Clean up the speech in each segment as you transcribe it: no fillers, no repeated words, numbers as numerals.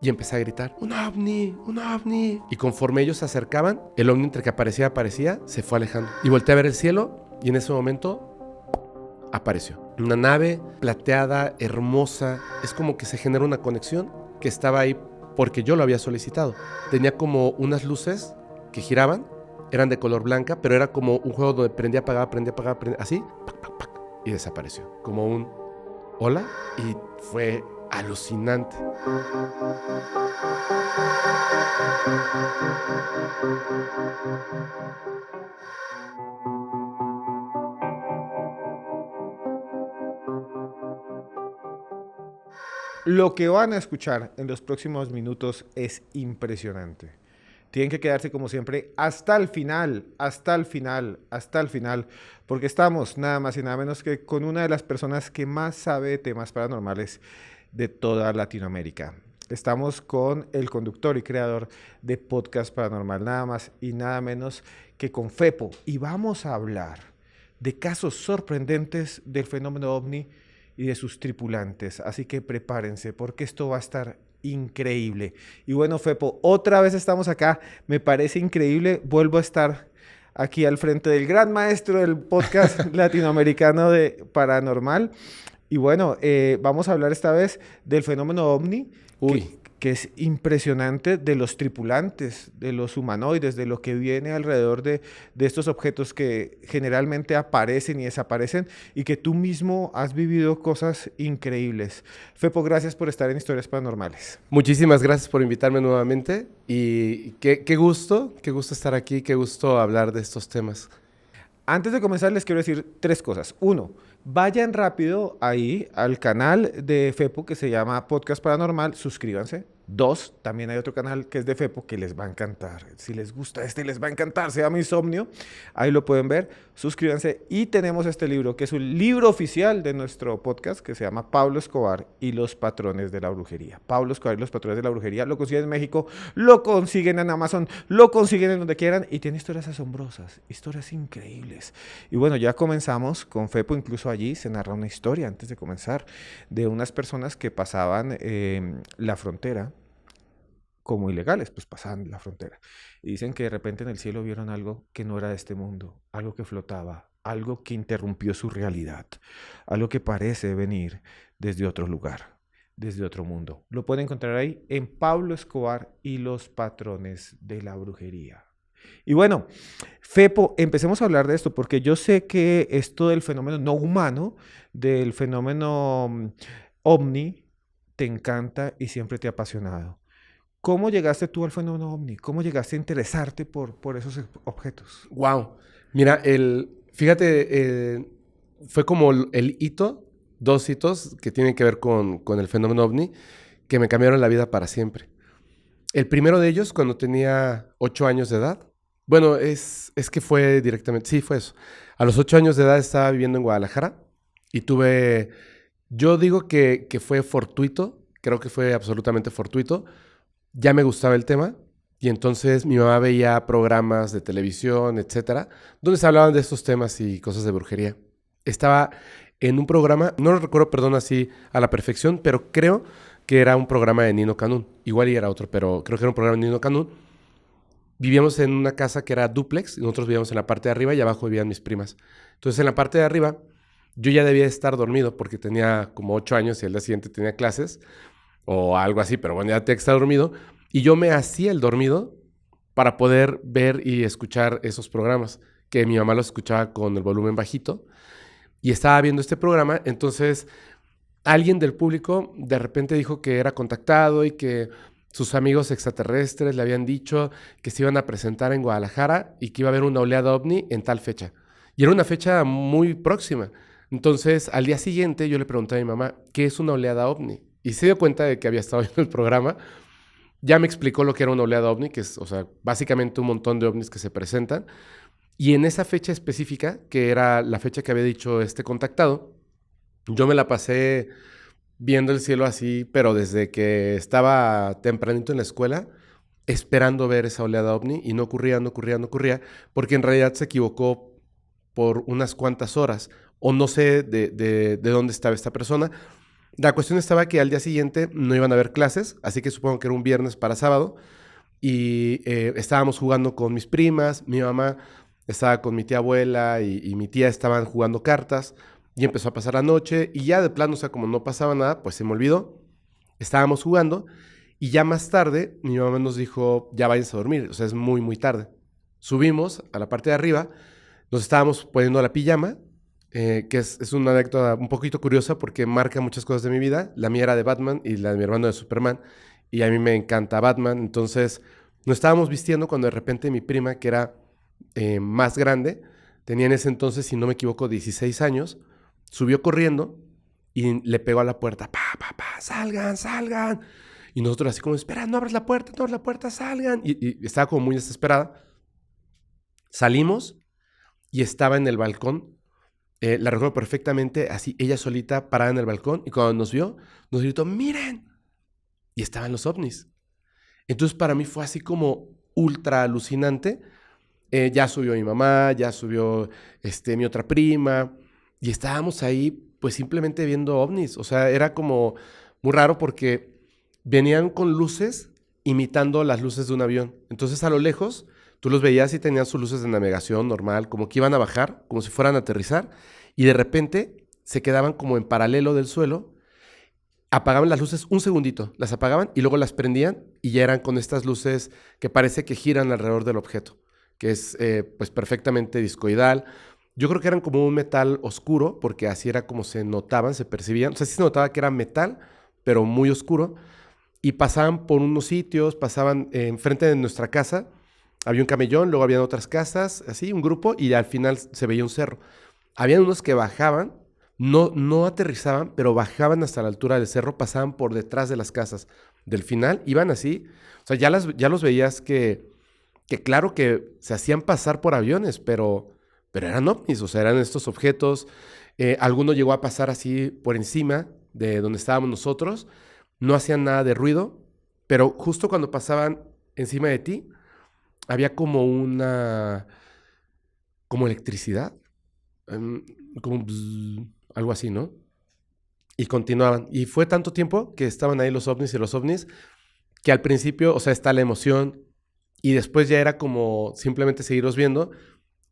Y empecé a gritar, ¡un ovni! ¡Un ovni! Y conforme ellos se acercaban, el ovni entre que aparecía, se fue alejando. Y volteé a ver el cielo y en ese momento apareció. Una nave plateada, hermosa. Es como que se genera una conexión que estaba ahí porque yo lo había solicitado. Tenía como unas luces que giraban, eran de color blanca, pero era como un juego donde prendía, apagaba, así, pac, pac, pac, y desapareció. Como un hola, y fue alucinante. Lo que van a escuchar en los próximos minutos es impresionante. Tienen que quedarse como siempre hasta el final, hasta el final, hasta el final, porque estamos nada más y nada menos que con una de las personas que más sabe de temas paranormales de toda Latinoamérica. Estamos con el conductor y creador de Podcast Paranormal, nada más y nada menos que con Fepo. Y vamos a hablar de casos sorprendentes del fenómeno ovni y de sus tripulantes. Así que prepárense porque esto va a estar increíble. Y bueno, Fepo, otra vez estamos acá. Me parece increíble. Vuelvo a estar aquí al frente del gran maestro del podcast latinoamericano de Paranormal. Y bueno, vamos a hablar esta vez del fenómeno ovni, que es impresionante, de los tripulantes, de los humanoides, de lo que viene alrededor de estos objetos que generalmente aparecen y desaparecen y que tú mismo has vivido cosas increíbles. Fepo, gracias por estar en Historias Paranormales. Muchísimas gracias por invitarme nuevamente y qué gusto estar aquí, qué gusto hablar de estos temas. Antes de comenzar les quiero decir 3 cosas. 1, vayan rápido ahí al canal de Fepo que se llama Podcast Paranormal, suscríbanse. 2, también hay otro canal que es de Fepo que les va a encantar. Si les gusta les va a encantar, se llama Insomnio. Ahí lo pueden ver, suscríbanse. Y tenemos este libro que es un libro oficial de nuestro podcast que se llama Pablo Escobar y los patrones de la brujería. Pablo Escobar y los patrones de la brujería lo consiguen en México, lo consiguen en Amazon, lo consiguen en donde quieran y tiene historias asombrosas, historias increíbles. Y bueno, ya comenzamos con Fepo, incluso allí se narra una historia antes de comenzar de unas personas que pasaban la frontera como ilegales, pues pasaban la frontera. Y dicen que de repente en el cielo vieron algo que no era de este mundo, algo que flotaba, algo que interrumpió su realidad, algo que parece venir desde otro lugar, desde otro mundo. Lo pueden encontrar ahí en Pablo Escobar y los patrones de la brujería. Y bueno, Fepo, empecemos a hablar de esto, porque yo sé que esto del fenómeno no humano, del fenómeno ovni, te encanta y siempre te ha apasionado. ¿Cómo llegaste tú al fenómeno ovni? ¿Cómo llegaste a interesarte por esos objetos? Wow. Mira, fíjate, fue como el hito, 2 hitos que tienen que ver con el fenómeno ovni que me cambiaron la vida para siempre. El primero de ellos, cuando tenía 8 años de edad. Bueno, es que fue directamente, sí, fue eso. A los 8 años de edad estaba viviendo en Guadalajara y yo digo que fue fortuito, creo que fue absolutamente fortuito. Ya me gustaba el tema y entonces mi mamá veía programas de televisión, etcétera, donde se hablaban de estos temas y cosas de brujería. Estaba en un programa, no lo recuerdo, perdón, así a la perfección, pero creo que era un programa de Nino Canún. Igual y era otro, pero creo que era un programa de Nino Canún. Vivíamos en una casa que era dúplex y nosotros vivíamos en la parte de arriba y abajo vivían mis primas. Entonces en la parte de arriba yo ya debía estar dormido porque tenía como 8 años y al día siguiente tenía clases o algo así, pero bueno, ya tenía que estar dormido. Y yo me hacía el dormido para poder ver y escuchar esos programas, que mi mamá los escuchaba con el volumen bajito. Y estaba viendo este programa, entonces alguien del público de repente dijo que era contactado y que sus amigos extraterrestres le habían dicho que se iban a presentar en Guadalajara y que iba a haber una oleada ovni en tal fecha. Y era una fecha muy próxima. Entonces, al día siguiente yo le pregunté a mi mamá, ¿qué es una oleada ovni? Y se dio cuenta de que había estado viendo el programa. Ya me explicó lo que era una oleada ovni, que es, o sea, básicamente un montón de ovnis que se presentan. Y en esa fecha específica, que era la fecha que había dicho este contactado, yo me la pasé viendo el cielo así, pero desde que estaba tempranito en la escuela, esperando ver esa oleada ovni, y no ocurría, no ocurría, no ocurría, porque en realidad se equivocó por unas cuantas horas, o no sé de dónde estaba esta persona, La cuestión estaba que al día siguiente no iban a haber clases, así que supongo que era un viernes para sábado. Y estábamos jugando con mis primas, mi mamá estaba con mi tía abuela y mi tía estaban jugando cartas. Y empezó a pasar la noche y ya de plano, o sea, como no pasaba nada, pues se me olvidó. Estábamos jugando y ya más tarde mi mamá nos dijo, ya váyanse a dormir, o sea, es muy, muy tarde. Subimos a la parte de arriba, nos estábamos poniendo la pijama, que es una anécdota un poquito curiosa porque marca muchas cosas de mi vida. La mía era de Batman y la de mi hermano de Superman, y a mí me encanta Batman. Entonces nos estábamos vistiendo cuando de repente mi prima, que era más grande, tenía en ese entonces, si no me equivoco, 16 años, subió corriendo y le pegó a la puerta, salgan, salgan. Y nosotros así como, espera, no abras la puerta, no abras la puerta, salgan. Y estaba como muy desesperada. Salimos y estaba en el balcón. La recuerdo perfectamente, así ella solita parada en el balcón, y cuando nos vio, nos gritó, miren, y estaban los ovnis. Entonces para mí fue así como ultra alucinante. Ya subió mi mamá, ya subió mi otra prima, y estábamos ahí pues simplemente viendo ovnis. O sea, era como muy raro porque venían con luces imitando las luces de un avión. Entonces a lo lejos tú los veías y tenían sus luces de navegación normal, como que iban a bajar, como si fueran a aterrizar, y de repente se quedaban como en paralelo del suelo, apagaban las luces un segundito, las apagaban y luego las prendían y ya eran con estas luces que parece que giran alrededor del objeto, que es pues perfectamente discoidal. Yo creo que eran como un metal oscuro, porque así era como se notaban, se percibían. O sea, sí se notaba que era metal, pero muy oscuro. Y pasaban por unos sitios, pasaban enfrente de nuestra casa, había un camellón, luego habían otras casas, así, un grupo, y al final se veía un cerro. Habían unos que bajaban, no aterrizaban, pero bajaban hasta la altura del cerro, pasaban por detrás de las casas. Del final iban así, o sea, ya los veías que claro que se hacían pasar por aviones, pero eran ovnis, o sea, eran estos objetos. Alguno llegó a pasar así por encima de donde estábamos nosotros, no hacían nada de ruido, pero justo cuando pasaban encima de ti, había como como electricidad, em, como bzz, algo así, ¿no? Y continuaban. Y fue tanto tiempo que estaban ahí los ovnis y los ovnis, que al principio, o sea, está la emoción, y después ya era como simplemente seguirlos viendo,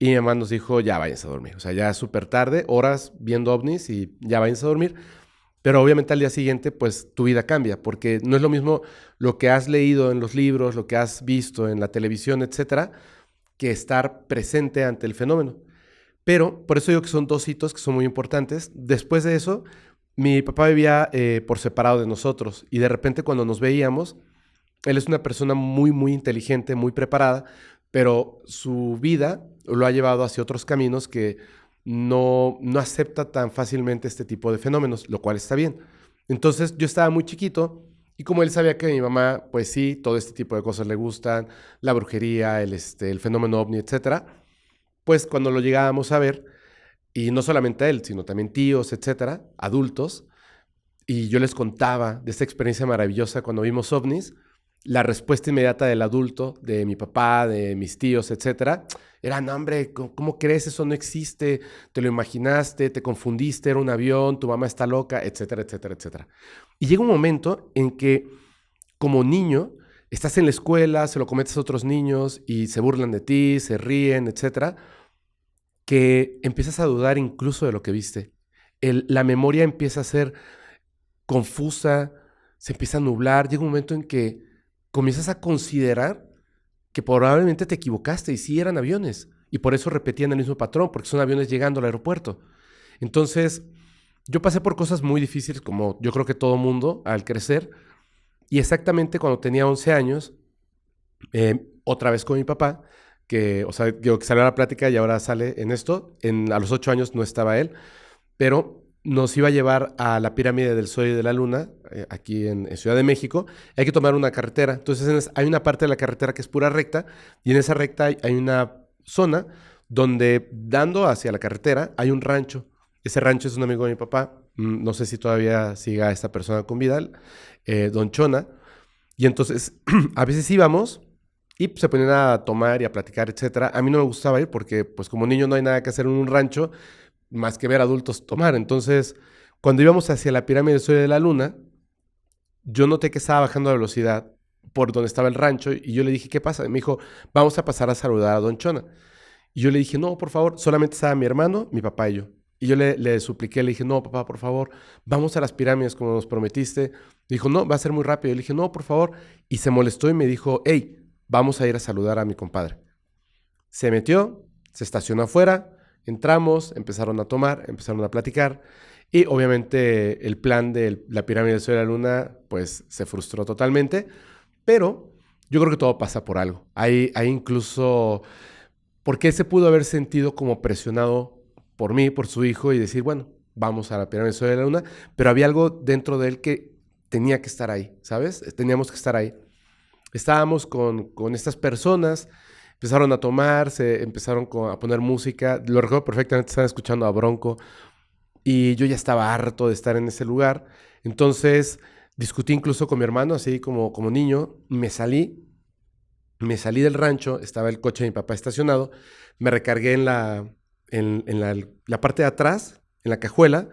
y mi mamá nos dijo, ya váyanse a dormir. O sea, ya es súper tarde, horas viendo ovnis y ya váyanse a dormir. Pero obviamente al día siguiente, pues tu vida cambia, porque no es lo mismo lo que has leído en los libros, lo que has visto en la televisión, etcétera, que estar presente ante el fenómeno. Pero por eso digo que son dos hitos que son muy importantes. Después de eso, mi papá vivía por separado de nosotros, y de repente cuando nos veíamos, él es una persona muy, muy inteligente, muy preparada, pero su vida lo ha llevado hacia otros caminos que no acepta tan fácilmente este tipo de fenómenos, lo cual está bien. Entonces yo estaba muy chiquito, y como él sabía que a mi mamá, pues sí, todo este tipo de cosas le gustan, la brujería, el fenómeno ovni, etcétera, pues cuando lo llegábamos a ver, y no solamente a él, sino también tíos, etcétera, adultos, y yo les contaba de esta experiencia maravillosa cuando vimos ovnis, la respuesta inmediata del adulto, de mi papá, de mis tíos, etcétera, era, no, hombre, ¿cómo crees? Eso no existe, te lo imaginaste, te confundiste, era un avión, tu mamá está loca, etcétera, etcétera, etcétera. Y llega un momento en que, como niño, estás en la escuela, se lo comentas a otros niños y se burlan de ti, se ríen, etcétera, que empiezas a dudar incluso de lo que viste. La memoria empieza a ser confusa, se empieza a nublar, llega un momento en que comienzas a considerar que probablemente te equivocaste y sí eran aviones, y por eso repetían el mismo patrón, porque son aviones llegando al aeropuerto. Entonces, yo pasé por cosas muy difíciles, como yo creo que todo mundo al crecer, y exactamente cuando tenía 11 años, otra vez con mi papá, que, o sea, digo, que salió a la plática y ahora sale en esto, a los 8 años no estaba él, pero nos iba a llevar a la pirámide del Sol y de la Luna, aquí en Ciudad de México. Hay que tomar una carretera. Entonces hay una parte de la carretera que es pura recta, y en esa recta hay una zona donde, dando hacia la carretera, hay un rancho. Ese rancho es un amigo de mi papá. No sé si todavía siga a esta persona con vida, Don Chona. Y entonces a veces íbamos y se ponían a tomar y a platicar, etcétera. A mí no me gustaba ir porque, pues como niño, no hay nada que hacer en un rancho más que ver adultos tomar. Entonces, Cuando íbamos hacia la pirámide del Sol y de la Luna, yo noté que estaba bajando la velocidad por donde estaba el rancho y yo le dije, ¿qué pasa? Y me dijo, vamos a pasar a saludar a Don Chona. Y yo le dije, no, por favor, solamente estaba mi hermano, mi papá y yo. Y yo le supliqué, le dije, no, papá, por favor, vamos a las pirámides como nos prometiste. Dijo, no, va a ser muy rápido. Y le dije, no, por favor. Y se molestó y me dijo, hey, vamos a ir a saludar a mi compadre. Se metió, se estacionó afuera, entramos, empezaron a tomar, empezaron a platicar. Y obviamente el plan de la pirámide del Sol y la Luna, pues se frustró totalmente. Pero yo creo que todo pasa por algo. Hay incluso... Porque él se pudo haber sentido como presionado por mí, por su hijo, y decir, bueno, vamos a la pirámide del Sol y la Luna, pero había algo dentro de él que tenía que estar ahí, ¿sabes? Teníamos que estar ahí. Estábamos con estas personas, empezaron a tomar, se empezaron a poner música, lo recuerdo perfectamente, estaban escuchando a Bronco, y yo ya estaba harto de estar en ese lugar, entonces discutí incluso con mi hermano, así como niño, me salí del rancho, estaba el coche de mi papá estacionado, me recargué en la parte de atrás, en la cajuela,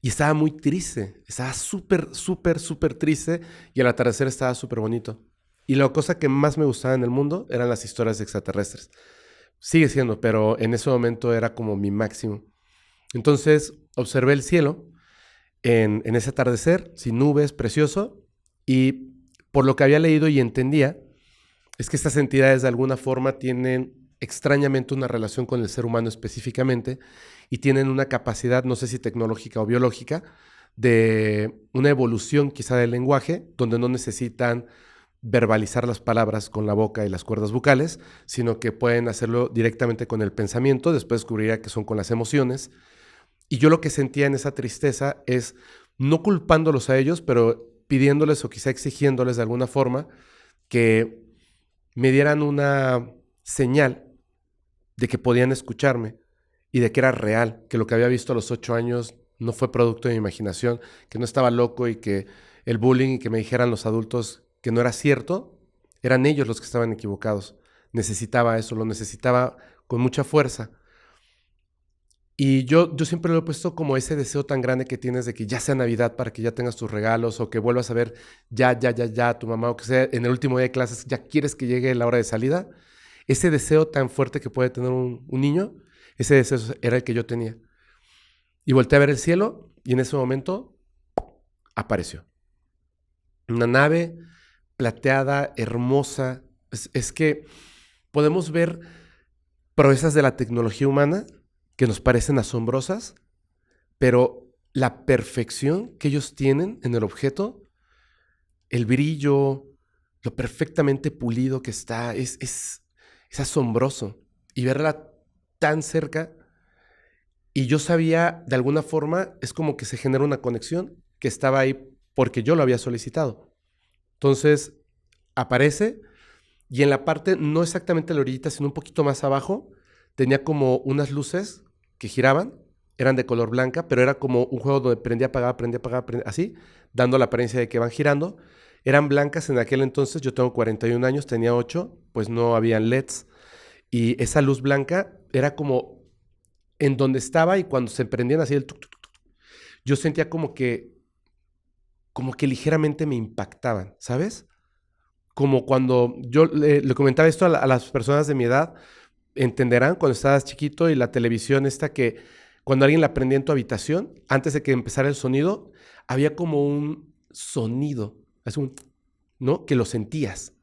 y estaba muy triste. Estaba súper, súper, súper triste y el atardecer estaba súper bonito. Y la cosa que más me gustaba en el mundo eran las historias extraterrestres. Sigue siendo, pero en ese momento era como mi máximo. Entonces observé el cielo en ese atardecer, sin nubes, precioso, y por lo que había leído y entendía, es que estas entidades de alguna forma tienen extrañamente una relación con el ser humano específicamente y tienen una capacidad, no sé si tecnológica o biológica, de una evolución quizá del lenguaje, donde no necesitan verbalizar las palabras con la boca y las cuerdas vocales, sino que pueden hacerlo directamente con el pensamiento, después descubriría que son con las emociones. Y yo lo que sentía en esa tristeza es no culpándolos a ellos, pero pidiéndoles o quizá exigiéndoles de alguna forma que me dieran una señal de que podían escucharme y de que era real, que lo que había visto a los 8 años no fue producto de mi imaginación, que no estaba loco y que el bullying y que me dijeran los adultos que no era cierto, eran ellos los que estaban equivocados. Necesitaba eso, lo necesitaba con mucha fuerza. Y yo siempre lo he puesto como ese deseo tan grande que tienes de que ya sea Navidad para que ya tengas tus regalos o que vuelvas a ver ya a tu mamá o que sea en el último día de clases, ya quieres que llegue la hora de salida. Ese deseo tan fuerte que puede tener un niño, ese deseo era el que yo tenía. Y volteé a ver el cielo y en ese momento apareció. Una nave plateada, hermosa. Es que podemos ver proezas de la tecnología humana que nos parecen asombrosas, pero la perfección que ellos tienen en el objeto, el brillo, lo perfectamente pulido que está, es asombroso. Y verla tan cerca, y yo sabía, de alguna forma, es como que se genera una conexión que estaba ahí porque yo lo había solicitado. Entonces, aparece, y en la parte, no exactamente a la orillita, sino un poquito más abajo, tenía como unas luces que giraban, eran de color blanca, pero era como un juego donde prendía, apagaba, así, dando la apariencia de que van girando. Eran blancas en aquel entonces, yo tengo 41 años, tenía 8, pues no habían LEDs. Y esa luz blanca era como en donde estaba y cuando se prendían así el tuc, tuc, tuc, tuc, yo sentía como que ligeramente me impactaban, ¿sabes? Como cuando yo le comentaba esto a las personas de mi edad, entenderán cuando estabas chiquito y la televisión esta que cuando alguien la prendía en tu habitación, antes de que empezara el sonido, había como un sonido, es un, ¿no? Que lo sentías,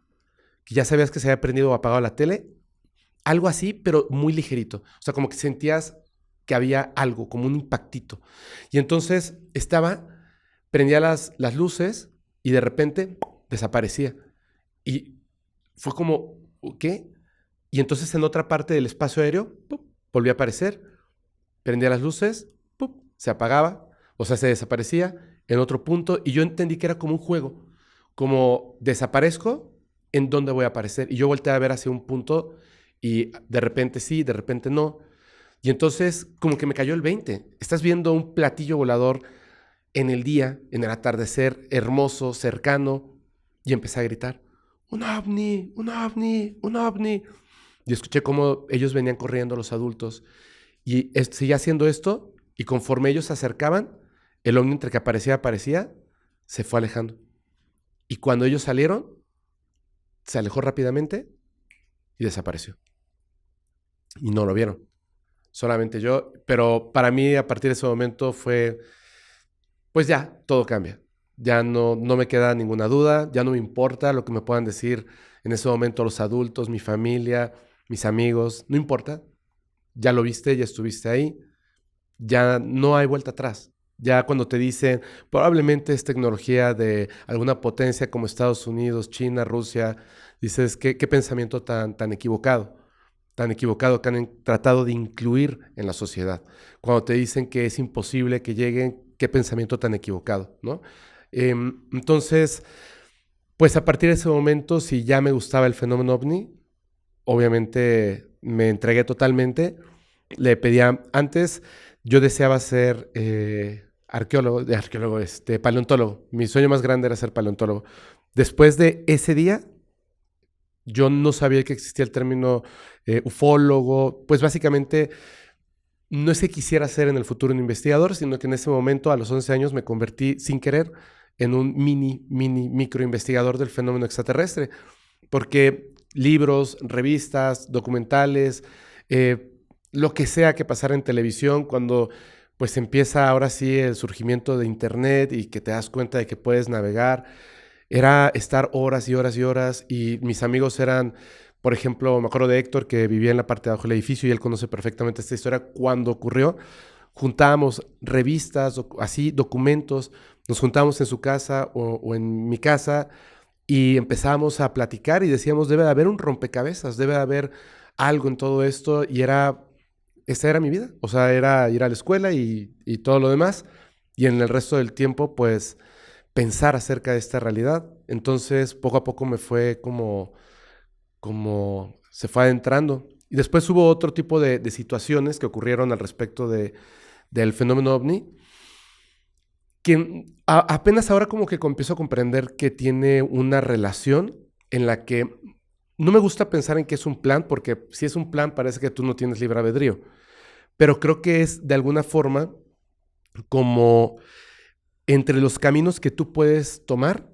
que ya sabías que se había prendido o apagado la tele, algo así, pero muy ligerito. O sea, como que sentías que había algo, como un impactito. Y entonces prendía las luces y de repente desaparecía. Y fue como, ¿qué? Y entonces en otra parte del espacio aéreo, ¡pup!, volvía a aparecer, prendía las luces, ¡pup!, se apagaba, o sea, se desaparecía en otro punto. Y yo entendí que era como un juego, como desaparezco, ¿en dónde voy a aparecer? Y yo volteé a ver hacia un punto y de repente sí, de repente no. Y entonces como que me cayó el 20. Estás viendo un platillo volador en el día, en el atardecer, hermoso, cercano, y empecé a gritar, ¡un ovni! ¡Un ovni! ¡Un ovni! Y escuché cómo ellos venían corriendo, los adultos, y seguía haciendo esto, y conforme ellos se acercaban, el ovni entre que aparecía, se fue alejando. Y cuando ellos salieron, se alejó rápidamente y desapareció. Y no lo vieron. Solamente yo. Pero para mí, a partir de ese momento fue, pues ya, todo cambia. Ya no me queda ninguna duda, ya no me importa lo que me puedan decir en ese momento los adultos, mi familia, mis amigos, no importa. Ya lo viste, ya estuviste ahí, ya no hay vuelta atrás. Ya cuando te dicen, probablemente es tecnología de alguna potencia como Estados Unidos, China, Rusia, dices, qué pensamiento tan equivocado que han tratado de incluir en la sociedad. Cuando te dicen que es imposible que lleguen, qué pensamiento tan equivocado, ¿no? Entonces, pues a partir de ese momento, si ya me gustaba el fenómeno ovni, obviamente me entregué totalmente. Le pedía, antes yo deseaba ser paleontólogo. Mi sueño más grande era ser paleontólogo. Después de ese día, yo no sabía que existía el término ufólogo. Pues básicamente no es que quisiera ser en el futuro un investigador, sino que en ese momento, a los 11 años, me convertí sin querer en un micro investigador del fenómeno extraterrestre. Porque libros, revistas, documentales, lo que sea que pasara en televisión, cuando pues empieza ahora sí el surgimiento de internet y que te das cuenta de que puedes navegar, era estar horas y horas y horas, y mis amigos eran, por ejemplo, me acuerdo de Héctor, que vivía en la parte de abajo del edificio y él conoce perfectamente esta historia. Cuando ocurrió, juntábamos revistas, así, documentos, nos juntábamos en su casa o en mi casa y empezábamos a platicar y decíamos, debe de haber un rompecabezas, debe de haber algo en todo esto, y esa era mi vida. O sea, era ir a la escuela y todo lo demás, y en el resto del tiempo, pues, pensar acerca de esta realidad. Entonces, poco a poco me fue como se fue adentrando. Y después hubo otro tipo de situaciones que ocurrieron al respecto del fenómeno ovni, que apenas ahora como que empiezo a comprender que tiene una relación en la que no me gusta pensar en que es un plan, porque si es un plan parece que tú no tienes libre albedrío, pero creo que es de alguna forma como entre los caminos que tú puedes tomar,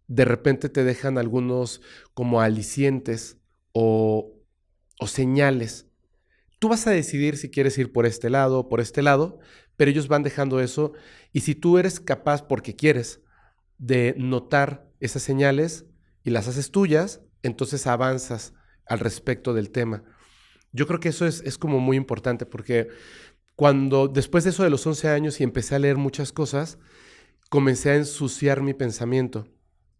de repente te dejan algunos como alicientes o señales. Tú vas a decidir si quieres ir por este lado o por este lado, pero ellos van dejando eso, y si tú eres capaz, porque quieres, de notar esas señales y las haces tuyas, entonces avanzas al respecto del tema. Yo creo que eso es como muy importante, porque después de eso de los 11 años y empecé a leer muchas cosas, comencé a ensuciar mi pensamiento.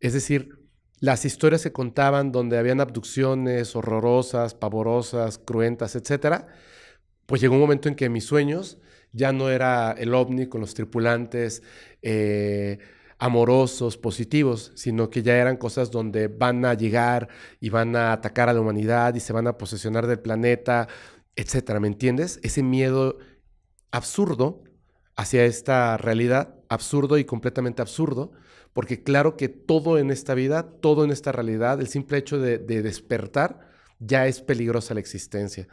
Es decir, las historias se contaban donde habían abducciones horrorosas, pavorosas, cruentas, etcétera. Pues llegó un momento en que mis sueños ya no era el ovni con los tripulantes amorosos, positivos, sino que ya eran cosas donde van a llegar y van a atacar a la humanidad y se van a posesionar del planeta, etcétera. ¿Me entiendes? Ese miedo absurdo hacia esta realidad, absurdo y completamente absurdo, porque claro que todo en esta vida, todo en esta realidad, el simple hecho de despertar, ya es peligrosa la existencia.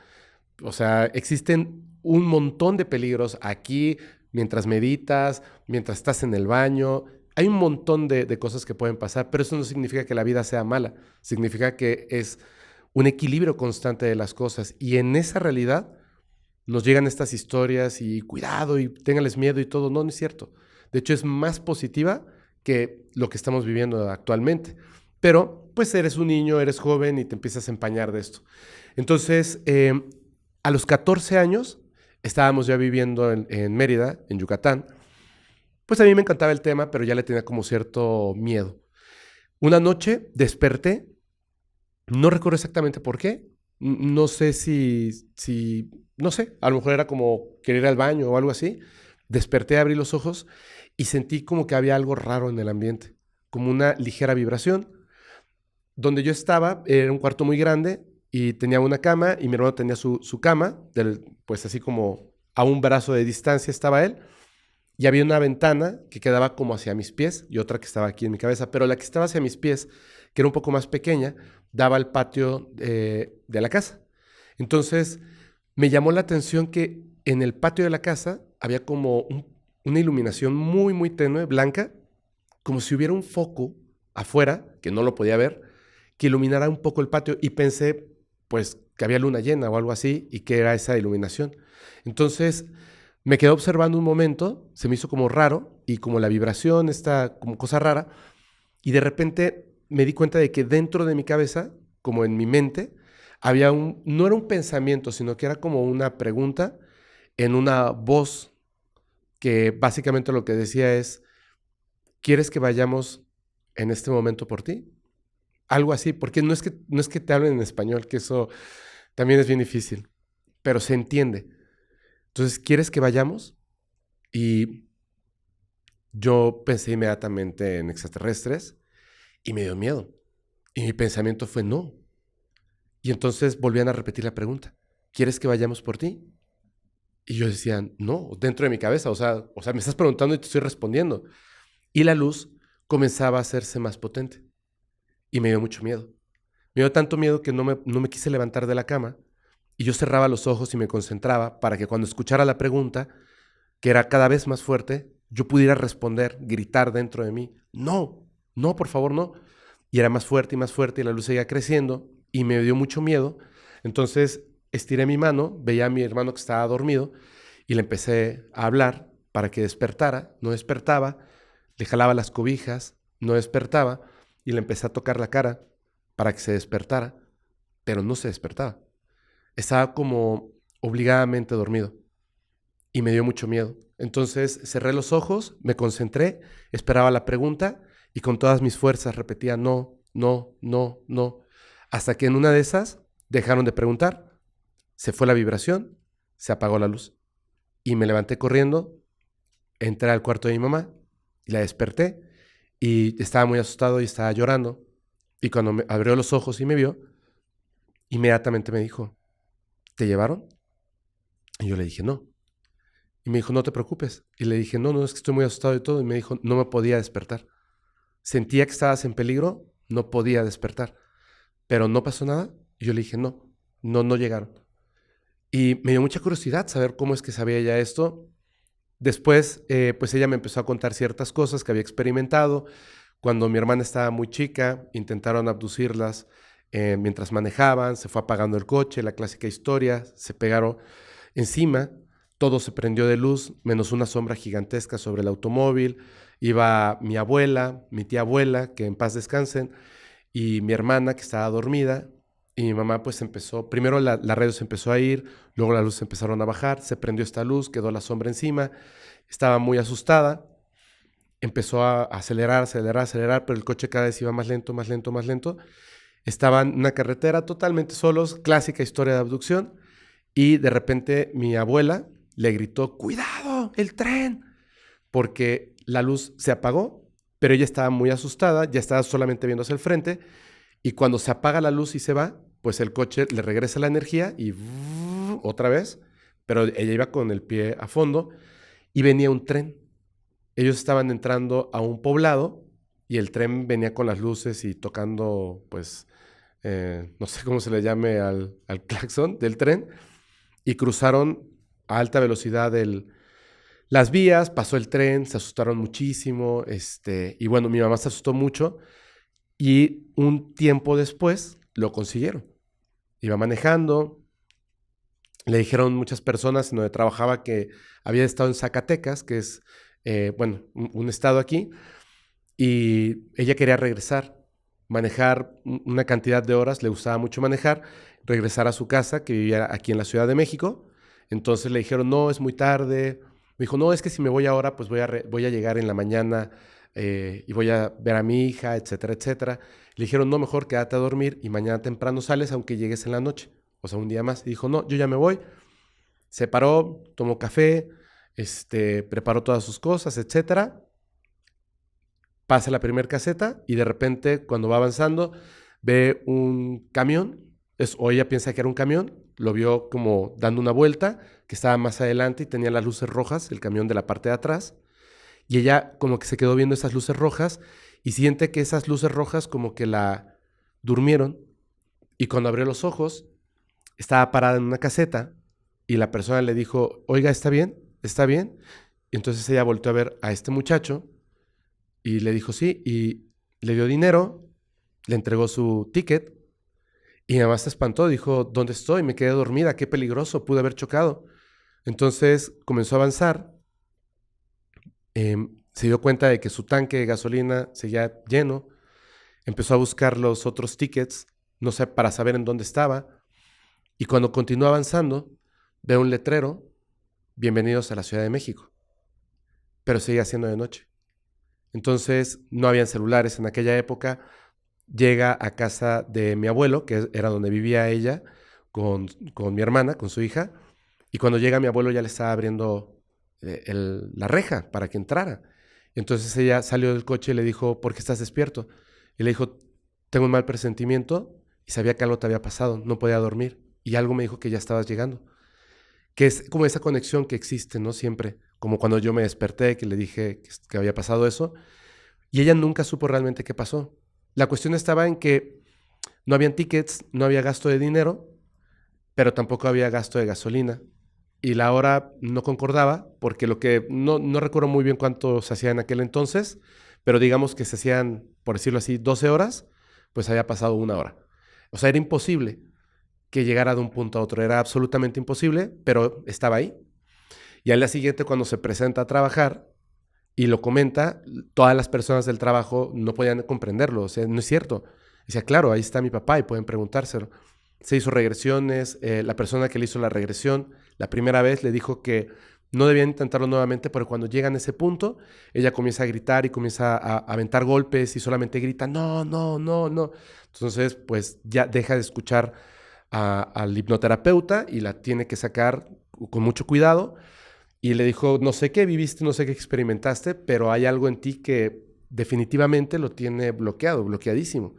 O sea, existen un montón de peligros aquí, mientras meditas, mientras estás en el baño. Hay un montón de cosas que pueden pasar, pero eso no significa que la vida sea mala. Significa que es un equilibrio constante de las cosas. Y en esa realidad nos llegan estas historias y cuidado y ténganles miedo y todo. No, no es cierto. De hecho, es más positiva que lo que estamos viviendo actualmente. Pero, pues eres un niño, eres joven y te empiezas a empañar de esto. Entonces, a los 14 años, estábamos ya viviendo en Mérida, en Yucatán. Pues a mí me encantaba el tema, pero ya le tenía como cierto miedo. Una noche desperté, no recuerdo exactamente por qué. No sé no sé, a lo mejor era como querer ir al baño o algo así. Desperté, abrí los ojos y sentí como que había algo raro en el ambiente, como una ligera vibración. Donde yo estaba era un cuarto muy grande y tenía una cama, y mi hermano tenía su cama, pues así como a un brazo de distancia estaba él, y había una ventana que quedaba como hacia mis pies y otra que estaba aquí en mi cabeza, pero la que estaba hacia mis pies, que era un poco más pequeña, daba al patio de la casa. Entonces me llamó la atención que en el patio de la casa había como una iluminación muy, muy tenue, blanca, como si hubiera un foco afuera, que no lo podía ver, que iluminara un poco el patio, y pensé, pues, que había luna llena o algo así, y que era esa iluminación. Entonces, me quedé observando un momento, se me hizo como raro, y como la vibración, esta como cosa rara, y de repente me di cuenta de que dentro de mi cabeza, como en mi mente, había no era un pensamiento, sino que era como una pregunta en una voz que básicamente lo que decía es, ¿quieres que vayamos en este momento por ti? Algo así, porque no es que te hablen en español, que eso también es bien difícil, pero se entiende. Entonces, ¿quieres que vayamos? Y yo pensé inmediatamente en extraterrestres y me dio miedo. Y mi pensamiento fue no. Y entonces volvían a repetir la pregunta, ¿quieres que vayamos por ti? Y yo decía, no, dentro de mi cabeza, o sea, me estás preguntando y te estoy respondiendo. Y la luz comenzaba a hacerse más potente y me dio mucho miedo. Me dio tanto miedo que no me quise levantar de la cama y yo cerraba los ojos y me concentraba para que cuando escuchara la pregunta, que era cada vez más fuerte, yo pudiera responder, gritar dentro de mí, no, no, por favor, no. Y era más fuerte y la luz seguía creciendo y me dio mucho miedo. Entonces estiré mi mano, veía a mi hermano que estaba dormido y le empecé a hablar para que despertara, no despertaba, le jalaba las cobijas, no despertaba y le empecé a tocar la cara para que se despertara, pero no se despertaba. Estaba como obligadamente dormido y me dio mucho miedo. Entonces cerré los ojos, me concentré, esperaba la pregunta y con todas mis fuerzas repetía no, no, no, no, hasta que en una de esas dejaron de preguntar, se fue la vibración, se apagó la luz y me levanté corriendo, entré al cuarto de mi mamá y la desperté y estaba muy asustado y estaba llorando y cuando me abrió los ojos y me vio, inmediatamente me dijo, ¿te llevaron? Y yo le dije no. Y me dijo, no te preocupes. Y le dije, no, no, es que estoy muy asustado y todo. Y me dijo, no me podía despertar. Sentía que estabas en peligro, no podía despertar. Pero no pasó nada. Y yo le dije, no, no, no llegaron. Y me dio mucha curiosidad saber cómo es que sabía ella esto. Después, pues ella me empezó a contar ciertas cosas que había experimentado. Cuando mi hermana estaba muy chica, intentaron abducirlas mientras manejaban, se fue apagando el coche, la clásica historia, se pegaron encima, todo se prendió de luz, menos una sombra gigantesca sobre el automóvil. Iba mi abuela, mi tía abuela, que en paz descansen, y mi hermana, que estaba dormida. Y mi mamá pues empezó, primero la radio se empezó a ir, luego las luces empezaron a bajar, se prendió esta luz, quedó la sombra encima, estaba muy asustada, empezó a acelerar, acelerar, acelerar, pero el coche cada vez iba más lento, más lento, más lento. Estaban en una carretera totalmente solos, clásica historia de abducción, y de repente mi abuela le gritó, ¡cuidado, el tren! Porque la luz se apagó, pero ella estaba muy asustada, ya estaba solamente viendo hacia el frente, y cuando se apaga la luz y se va, pues el coche le regresa la energía y otra vez, pero ella iba con el pie a fondo y venía un tren. Ellos estaban entrando a un poblado y el tren venía con las luces y tocando, pues, no sé cómo se le llame al claxon del tren, y cruzaron a alta velocidad las vías, pasó el tren, se asustaron muchísimo, y bueno, mi mamá se asustó mucho y un tiempo después lo consiguieron. Iba manejando, le dijeron muchas personas en donde trabajaba que había estado en Zacatecas, que es, bueno, un estado aquí, y ella quería regresar, manejar una cantidad de horas, le gustaba mucho manejar, regresar a su casa, que vivía aquí en la Ciudad de México. Entonces le dijeron, no, es muy tarde. Me dijo, no, es que si me voy ahora, pues voy a llegar en la mañana y voy a ver a mi hija, etcétera, etcétera. Le dijeron, no, mejor quédate a dormir y mañana temprano sales, aunque llegues en la noche, o sea, un día más. Y dijo, no, yo ya me voy. Se paró, tomó café, preparó todas sus cosas, etcétera. Pasa la primera caseta y de repente, cuando va avanzando, ve un camión, o ella piensa que era un camión, lo vio como dando una vuelta, que estaba más adelante y tenía las luces rojas, el camión de la parte de atrás, y ella como que se quedó viendo esas luces rojas y siente que esas luces rojas como que la durmieron, y cuando abrió los ojos, estaba parada en una caseta y la persona le dijo, oiga, ¿está bien? ¿Está bien? Y entonces ella volteó a ver a este muchacho y le dijo sí, y le dio dinero, le entregó su ticket, y mi mamá se espantó, dijo, ¿dónde estoy? Me quedé dormida, qué peligroso, pude haber chocado. Entonces comenzó a avanzar, se dio cuenta de que su tanque de gasolina seguía lleno, empezó a buscar los otros tickets, no sé, para saber en dónde estaba, y cuando continuó avanzando, ve un letrero, bienvenidos a la Ciudad de México, pero seguía siendo de noche. Entonces no habían celulares en aquella época, llega a casa de mi abuelo, que era donde vivía ella, con mi hermana, con su hija, y cuando llega mi abuelo ya le estaba abriendo la reja para que entrara. Entonces ella salió del coche y le dijo, ¿por qué estás despierto? Y le dijo, tengo un mal presentimiento y sabía que algo te había pasado, no podía dormir. Y algo me dijo que ya estabas llegando. Que es como esa conexión que existe, ¿no? Siempre, como cuando yo me desperté, que le dije que había pasado eso, y ella nunca supo realmente qué pasó. La cuestión estaba en que no habían tickets, no había gasto de dinero, pero tampoco había gasto de gasolina. Y la hora no concordaba, porque lo que no recuerdo muy bien cuánto se hacía en aquel entonces, pero digamos que se hacían, por decirlo así, 12 horas, pues había pasado una hora. O sea, era imposible que llegara de un punto a otro, era absolutamente imposible, pero estaba ahí. Y al día siguiente, cuando se presenta a trabajar y lo comenta, todas las personas del trabajo no podían comprenderlo, o sea, no es cierto. Decía, claro, ahí está mi papá y pueden preguntárselo. Se hizo regresiones, la persona que le hizo la regresión, la primera vez le dijo que no debían intentarlo nuevamente, pero cuando llegan a ese punto, ella comienza a gritar y comienza a aventar golpes y solamente grita, no, no, no, no. Entonces, pues ya deja de escuchar al hipnoterapeuta y la tiene que sacar con mucho cuidado. Y le dijo, no sé qué viviste, no sé qué experimentaste, pero hay algo en ti que definitivamente lo tiene bloqueado, bloqueadísimo.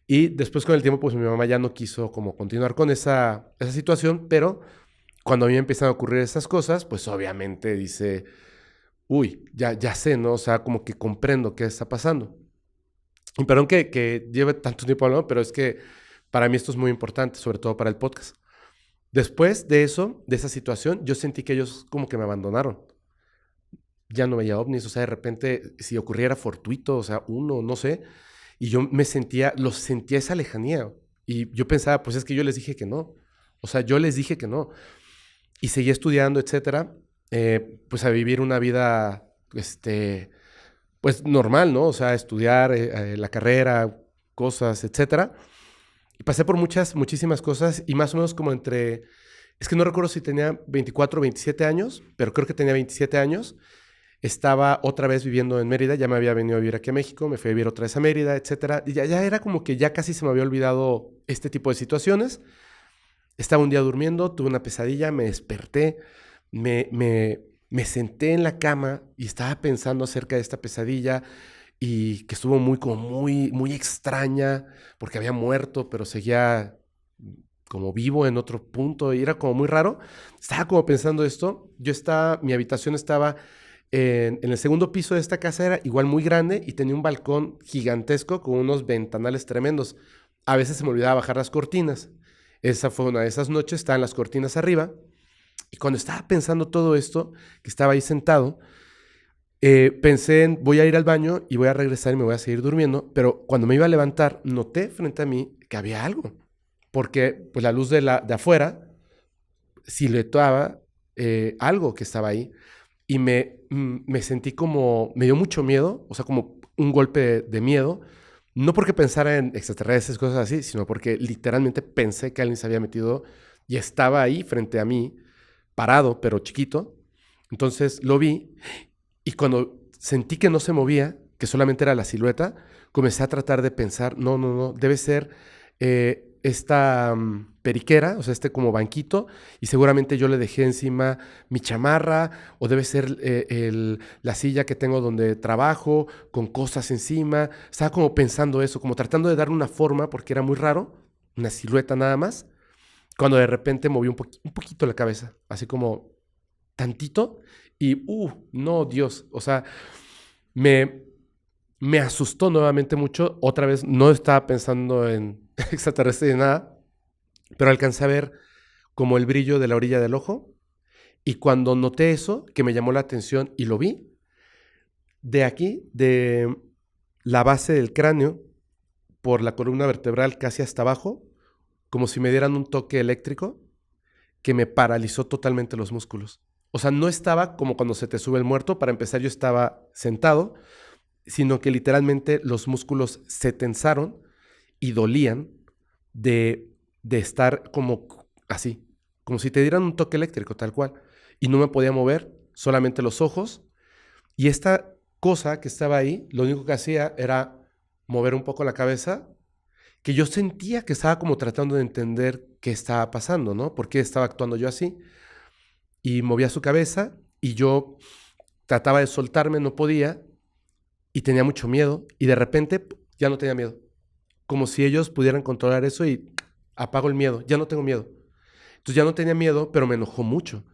Y después con el tiempo, pues mi mamá ya no quiso como continuar con esa situación, pero cuando a mí me empiezan a ocurrir esas cosas, pues obviamente dice, uy, ya sé, ¿no? O sea, como que comprendo qué está pasando. Y perdón que lleve tanto tiempo hablando, pero es que para mí esto es muy importante, sobre todo para el podcast. Después de eso, de esa situación, yo sentí que ellos como que me abandonaron. Ya no veía ovnis, o sea, de repente, si ocurriera fortuito, o sea, uno, no sé, y yo los sentía esa lejanía. Y yo pensaba, pues es que yo les dije que no. O sea, yo les dije que no. Y seguí estudiando, etcétera, pues a vivir una vida, pues normal, ¿no? O sea, estudiar la carrera, cosas, etcétera. Y pasé por muchísimas cosas y más o menos como es que no recuerdo si tenía 24 o 27 años, pero creo que tenía 27 años. Estaba otra vez viviendo en Mérida, ya me había venido a vivir aquí a México, me fui a vivir otra vez a Mérida, etcétera. Y ya era como que ya casi se me había olvidado este tipo de situaciones. Estaba un día durmiendo, tuve una pesadilla, me desperté, me senté en la cama y estaba pensando acerca de esta pesadilla y que estuvo muy extraña porque había muerto, pero seguía como vivo en otro punto y era como muy raro. Estaba como pensando esto. Mi habitación estaba en el segundo piso de esta casa, era igual muy grande y tenía un balcón gigantesco con unos ventanales tremendos. A veces se me olvidaba bajar las cortinas. Esa fue una de esas noches, estaban las cortinas arriba y cuando estaba pensando todo esto, que estaba ahí sentado, pensé en voy a ir al baño y voy a regresar y me voy a seguir durmiendo, pero cuando me iba a levantar, noté frente a mí que había algo, porque pues la luz de afuera siluetaba algo que estaba ahí y me sentí como, me dio mucho miedo, o sea, como un golpe de miedo, no porque pensara en extraterrestres, cosas así, sino porque literalmente pensé que alguien se había metido y estaba ahí frente a mí, parado, pero chiquito. Entonces lo vi y cuando sentí que no se movía, que solamente era la silueta, comencé a tratar de pensar, no, no, no, debe ser esta periquera, o sea, este como banquito, y seguramente yo le dejé encima mi chamarra, o debe ser la silla que tengo donde trabajo, con cosas encima. Estaba como pensando eso, como tratando de darle una forma, porque era muy raro, una silueta nada más, cuando de repente moví un poquito la cabeza, así como tantito, y, no, Dios, o sea, me, me asustó nuevamente mucho. Otra vez no estaba pensando en extraterrestre ni nada, pero alcancé a ver como el brillo de la orilla del ojo Y cuando noté eso, que me llamó la atención y lo vi, de aquí, de la base del cráneo, por la columna vertebral casi hasta abajo, como si me dieran un toque eléctrico que me paralizó totalmente los músculos. O sea, no estaba como cuando se te sube el muerto. Para empezar, yo estaba sentado, sino que literalmente los músculos se tensaron y dolían de estar como así, como si te dieran un toque eléctrico, tal cual. Y no me podía mover, solamente los ojos. Y esta cosa que estaba ahí, lo único que hacía era mover un poco la cabeza, que yo sentía que estaba como tratando de entender qué estaba pasando, ¿no? ¿Por qué estaba actuando yo así? Y movía su cabeza y yo trataba de soltarme, no podía, y tenía mucho miedo. Y de repente ya no tenía miedo. Como si ellos pudieran controlar eso y apago el miedo. Ya no tengo miedo. Entonces ya no tenía miedo, pero me enojó mucho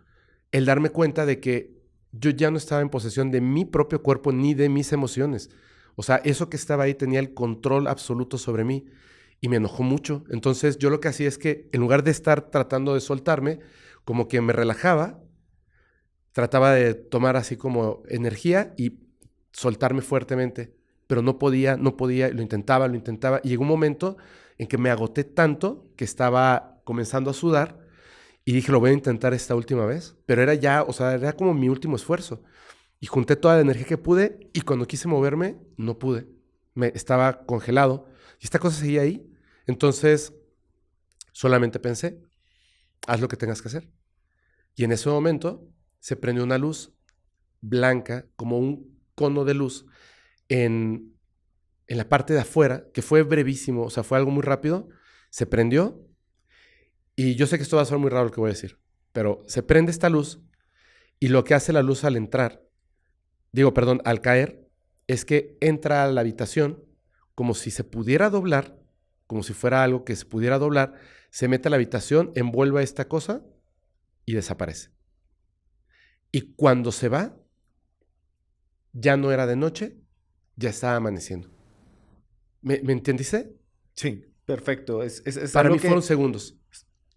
el darme cuenta de que yo ya no estaba en posesión de mi propio cuerpo ni de mis emociones. O sea, eso que estaba ahí tenía el control absoluto sobre mí y me enojó mucho. Entonces yo lo que hacía es que en lugar de estar tratando de soltarme, como que me relajaba, trataba de tomar así como energía y soltarme fuertemente, pero no podía, lo intentaba y llegó un momento en que me agoté tanto que estaba comenzando a sudar y dije, lo voy a intentar esta última vez, pero era ya, o sea, era como mi último esfuerzo. Y junté toda la energía que pude y cuando quise moverme, no pude. Me estaba congelado y esta cosa seguía ahí. Entonces, solamente pensé, haz lo que tengas que hacer. Y en ese momento se prendió una luz blanca, como un cono de luz, en, en la parte de afuera, que fue brevísimo, o sea, fue algo muy rápido. Se prendió y yo sé que esto va a ser muy raro lo que voy a decir, pero se prende esta luz y lo que hace la luz al entrar, al caer, es que entra a la habitación como si se pudiera doblar, como si fuera algo que se pudiera doblar, se mete a la habitación, envuelve a esta cosa y desaparece. Y cuando se va, ya no era de noche, ya estaba amaneciendo. ¿Me entendiste? Sí, perfecto. Es Para algo mí fueron que segundos.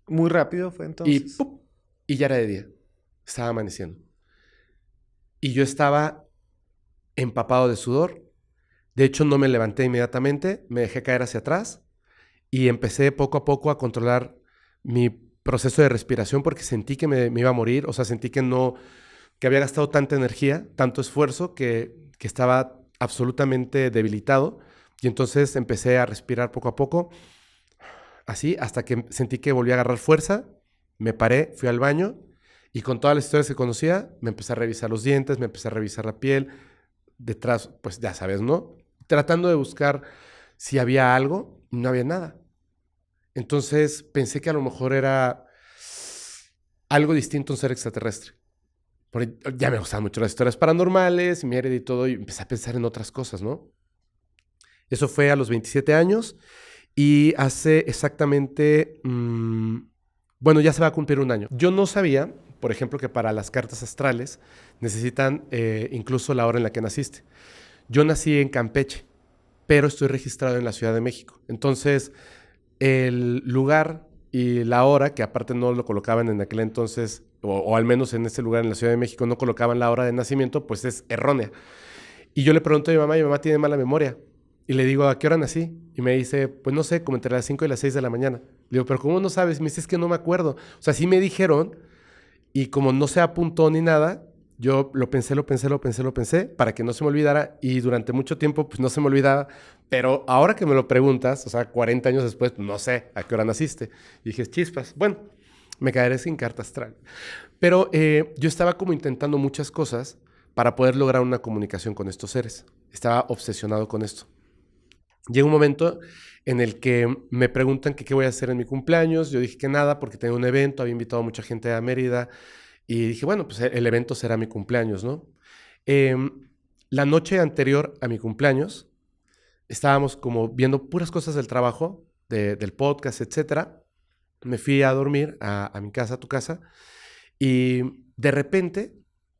muy rápido fue Y entonces. ¡pum! Y ya era de día. Estaba amaneciendo. Y yo estaba empapado de sudor. De hecho, no me levanté inmediatamente, me dejé caer hacia atrás y empecé poco a poco a controlar mi proceso de respiración porque sentí que me iba a morir. O sea, sentí que no, que había gastado tanta energía, tanto esfuerzo, que estaba absolutamente debilitado. Y entonces empecé a respirar poco a poco, así, hasta que sentí que volví a agarrar fuerza, me paré, fui al baño y con todas las historias que conocía, me empecé a revisar los dientes, me empecé a revisar la piel, detrás, pues ya sabes, ¿no? Tratando de buscar si había algo, no había nada. Entonces pensé que a lo mejor era algo distinto a un ser extraterrestre. Porque ya me gustaban mucho las historias paranormales, Mérida y todo, y empecé a pensar en otras cosas, ¿no? Eso fue a los 27 años y hace exactamente, bueno, ya se va a cumplir un año. Yo no sabía, por ejemplo, que para las cartas astrales necesitan incluso la hora en la que naciste. Yo nací en Campeche, pero estoy registrado en la Ciudad de México. Entonces, el lugar y la hora, que aparte no lo colocaban en aquel entonces, o al menos en ese lugar en la Ciudad de México no colocaban la hora de nacimiento, pues es errónea. Y yo le pregunto a mi mamá tiene mala memoria. Y le digo, ¿a qué hora nací? Y me dice, pues no sé, como entre las 5 y las 6 de la mañana. Le digo, ¿pero cómo no sabes? Me dice, es que no me acuerdo. O sea, sí me dijeron, y como no se apuntó ni nada, yo lo pensé, para que no se me olvidara, y durante mucho tiempo, pues no se me olvidaba, pero ahora que me lo preguntas, o sea, 40 años después, no sé a qué hora naciste. Y dije, chispas, bueno, me caeré sin carta astral. Pero yo estaba como intentando muchas cosas para poder lograr una comunicación con estos seres. Estaba obsesionado con esto. Llega un momento en el que me preguntan que qué voy a hacer en mi cumpleaños. Yo dije que nada porque tenía un evento, había invitado a mucha gente a Mérida y dije, bueno, pues el evento será mi cumpleaños, ¿no? Em, la noche anterior a mi cumpleaños estábamos como viendo puras cosas del trabajo, del podcast, etcétera. Me fui a dormir a mi casa, a tu casa, y de repente,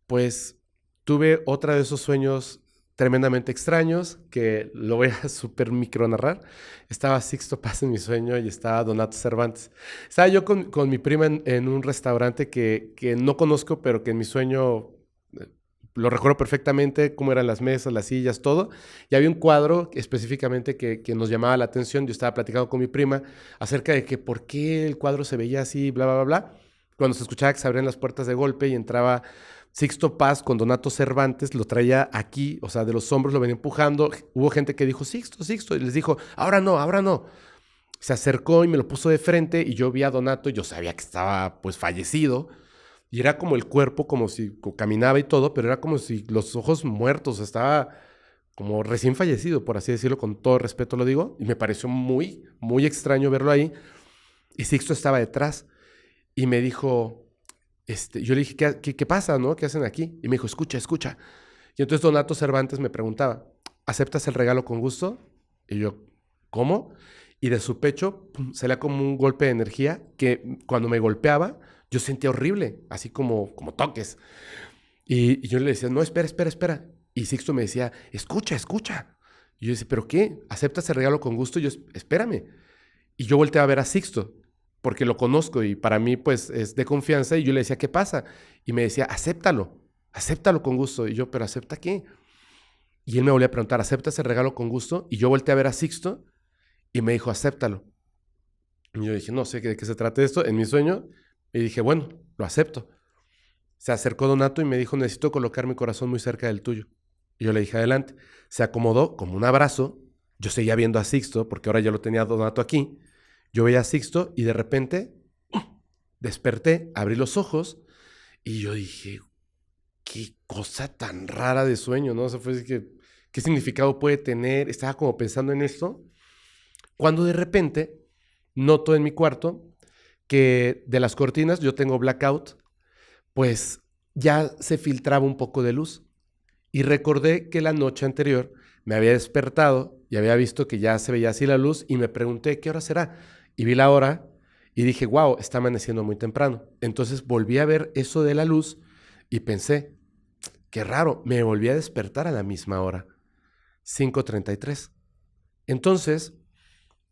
pues tuve otra de esos sueños tremendamente extraños, que lo voy a súper micronarrar. Estaba Sixto Paz en mi sueño y estaba Donato Cervantes. Estaba yo con mi prima en un restaurante que no conozco, pero que en mi sueño lo recuerdo perfectamente, cómo eran las mesas, las sillas, todo. Y había un cuadro específicamente que nos llamaba la atención. Yo estaba platicando con mi prima acerca de que por qué el cuadro se veía así, bla, bla, bla, bla. Cuando se escuchaba que se abrían las puertas de golpe y entraba Sixto Paz con Donato Cervantes, lo traía aquí, o sea, de los hombros lo venía empujando. Hubo gente que dijo, Sixto, Sixto, y les dijo, ahora no, ahora no. Se acercó y me lo puso de frente y yo vi a Donato y yo sabía que estaba pues fallecido. Y era como el cuerpo, como si caminaba y todo, pero era como si los ojos muertos, estaba como recién fallecido, por así decirlo, con todo respeto lo digo. Y me pareció muy, muy extraño verlo ahí. Y Sixto estaba detrás y me dijo, yo le dije, ¿qué pasa, no? ¿Qué hacen aquí? Y me dijo, escucha, escucha. Y entonces Donato Cervantes me preguntaba, ¿aceptas el regalo con gusto? Y yo, ¿cómo? Y de su pecho pum, salía como un golpe de energía que cuando me golpeaba yo sentía horrible, así como toques. Y yo le decía, no, espera, espera, espera. Y Sixto me decía, escucha, escucha. Y yo decía, ¿pero qué? ¿Aceptas el regalo con gusto? Y yo, espérame. Y yo volteé a ver a Sixto, porque lo conozco y para mí pues es de confianza. Y yo le decía, ¿qué pasa? Y me decía, acéptalo con gusto. Y yo, ¿pero acepta qué? Y él me volvió a preguntar, ¿aceptas el regalo con gusto? Y yo volteé a ver a Sixto y me dijo, acéptalo. Y yo dije, no sé de qué se trata esto, en mi sueño. Y dije, bueno, lo acepto. Se acercó Donato y me dijo, necesito colocar mi corazón muy cerca del tuyo. Y yo le dije, adelante. Se acomodó como un abrazo. Yo seguía viendo a Sixto, porque ahora ya lo tenía Donato aquí. Yo veía a Sixto y de repente desperté, abrí los ojos y yo dije, qué cosa tan rara de sueño, ¿no? O sea, fue así que, ¿qué significado puede tener? Estaba como pensando en esto. Cuando de repente noto en mi cuarto que de las cortinas, yo tengo blackout, pues ya se filtraba un poco de luz. Y recordé que la noche anterior me había despertado y había visto que ya se veía así la luz y me pregunté, ¿qué hora será? Y vi la hora y dije, wow, está amaneciendo muy temprano. Entonces volví a ver eso de la luz y pensé, qué raro, me volví a despertar a la misma hora, 5:33. Entonces,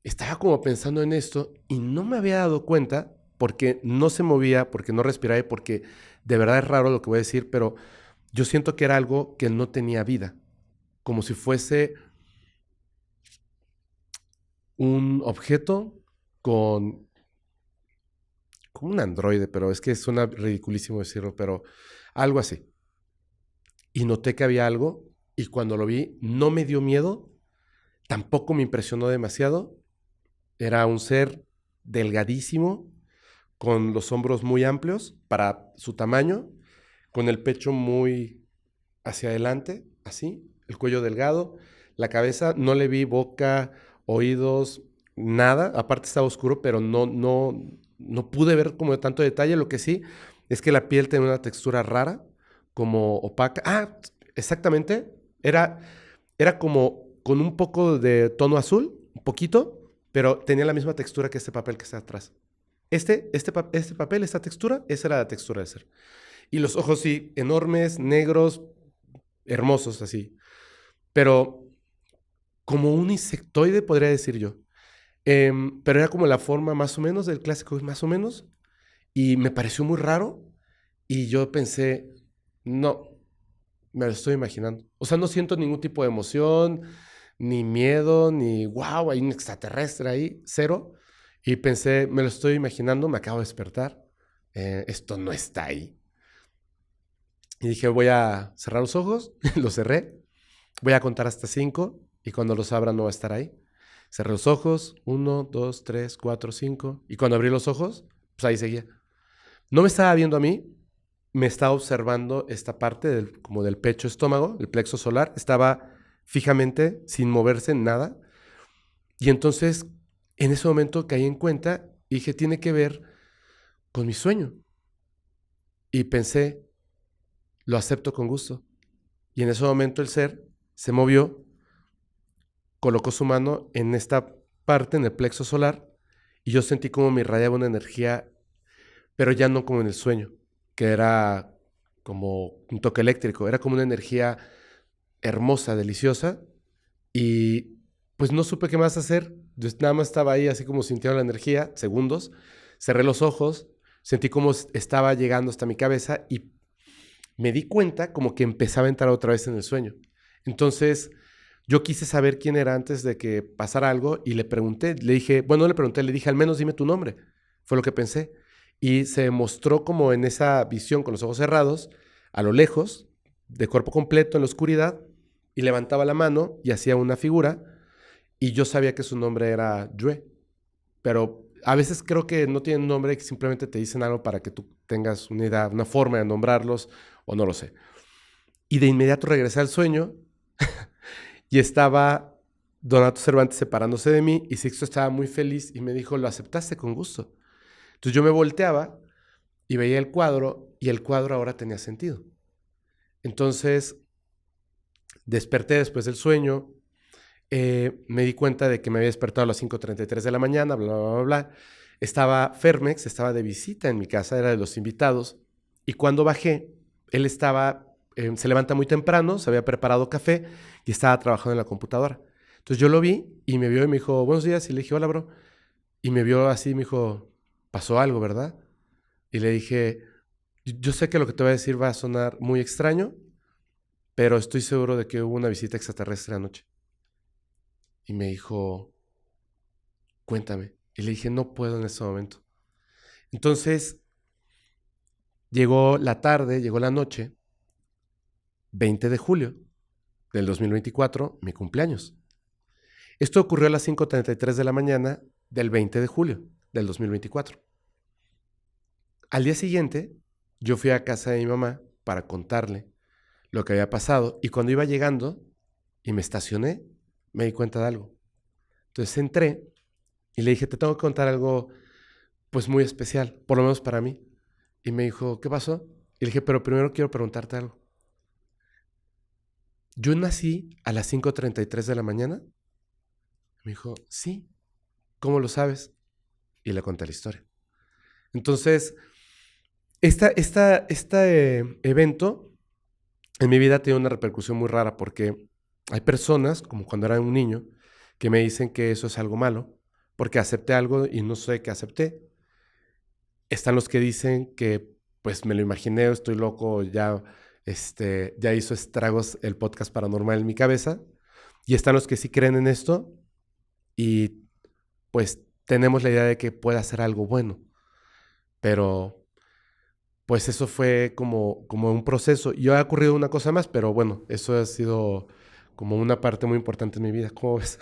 estaba como pensando en esto y no me había dado cuenta porque no se movía, porque no respiraba y porque de verdad es raro lo que voy a decir, pero yo siento que era algo que no tenía vida, como si fuese un objeto con, como un androide, pero es que suena ridiculísimo decirlo, pero algo así. Y noté que había algo y cuando lo vi no me dio miedo, tampoco me impresionó demasiado. Era un ser delgadísimo, con los hombros muy amplios para su tamaño, con el pecho muy hacia adelante, así, el cuello delgado, la cabeza, no le vi boca, oídos, nada, aparte estaba oscuro, pero no pude ver como de tanto detalle, lo que sí es que la piel tenía una textura rara, como opaca. Ah, exactamente, era como con un poco de tono azul, un poquito, pero tenía la misma textura que este papel que está atrás. Este papel, esta textura, esa era la textura del ser. Y los ojos sí, enormes, negros, hermosos así. Pero como un insectoide, podría decir yo. Pero era como la forma más o menos del clásico, más o menos. Y me pareció muy raro. Y yo pensé, no, me lo estoy imaginando. O sea, no siento ningún tipo de emoción, ni miedo, ni wow, hay un extraterrestre ahí, cero. Y pensé, me lo estoy imaginando, me acabo de despertar. Esto no está ahí. Y dije, voy a cerrar los ojos, los cerré, voy a contar hasta 5 y cuando los abra no va a estar ahí. Cerré los ojos, 1, 2, 3, 4, 5 y cuando abrí los ojos, pues ahí seguía. No me estaba viendo a mí, me estaba observando esta parte como del pecho estómago, el plexo solar, estaba fijamente, sin moverse, nada. Y entonces, en ese momento caí en cuenta y dije, tiene que ver con mi sueño. Y pensé, lo acepto con gusto. Y en ese momento el ser se movió, colocó su mano en esta parte, en el plexo solar, y yo sentí como me irradiaba una energía, pero ya no como en el sueño, que era como un toque eléctrico, era como una energía hermosa, deliciosa, y pues no supe qué más hacer. Yo nada más estaba ahí así como sintiendo la energía, segundos, cerré los ojos, sentí como estaba llegando hasta mi cabeza y me di cuenta como que empezaba a entrar otra vez en el sueño. Entonces, yo quise saber quién era antes de que pasara algo y le pregunté, le dije, bueno, no le pregunté, le dije, al menos dime tu nombre. Fue lo que pensé. Y se mostró como en esa visión con los ojos cerrados, a lo lejos, de cuerpo completo, en la oscuridad, y levantaba la mano y hacía una figura, y yo sabía que su nombre era Dre. Pero a veces creo que no tienen nombre, que simplemente te dicen algo para que tú tengas una idea, una forma de nombrarlos, o no lo sé. Y de inmediato regresé al sueño y estaba Donato Cervantes separándose de mí y Sixto estaba muy feliz y me dijo, lo aceptaste con gusto. Entonces yo me volteaba y veía el cuadro y el cuadro ahora tenía sentido. Entonces desperté después del sueño, me di cuenta de que me había despertado a las 5:33 de la mañana, bla, bla, bla, bla. Estaba Fermex, estaba de visita en mi casa, era de los invitados, y cuando bajé, él estaba, se levanta muy temprano, se había preparado café y estaba trabajando en la computadora. Entonces yo lo vi y me vio y me dijo, buenos días, y le dije, hola, bro. Y me vio así y me dijo, pasó algo, ¿verdad? Y le dije, yo sé que lo que te voy a decir va a sonar muy extraño, pero estoy seguro de que hubo una visita extraterrestre anoche. Y me dijo, cuéntame. Y le dije, no puedo en este momento. Entonces, llegó la tarde, llegó la noche, 20 de julio del 2024, mi cumpleaños. Esto ocurrió a las 5:33 de la mañana del 20 de julio del 2024. Al día siguiente, yo fui a casa de mi mamá para contarle lo que había pasado y cuando iba llegando y me estacioné, me di cuenta de algo. Entonces entré y le dije, te tengo que contar algo pues muy especial, por lo menos para mí. Y me dijo, ¿qué pasó? Y le dije, pero primero quiero preguntarte algo. Yo nací a las 5:33 de la mañana. Me dijo, sí, ¿cómo lo sabes? Y le conté la historia. Entonces, este evento en mi vida tiene una repercusión muy rara porque hay personas, como cuando era un niño, que me dicen que eso es algo malo, porque acepté algo y no sé qué acepté. Están los que dicen que, pues me lo imaginé, estoy loco, ya hizo estragos el podcast paranormal en mi cabeza. Y están los que sí creen en esto y pues tenemos la idea de que pueda ser algo bueno. Pero pues eso fue como un proceso. Y ha ocurrido una cosa más, pero bueno, eso ha sido como una parte muy importante en mi vida. ¿Cómo ves?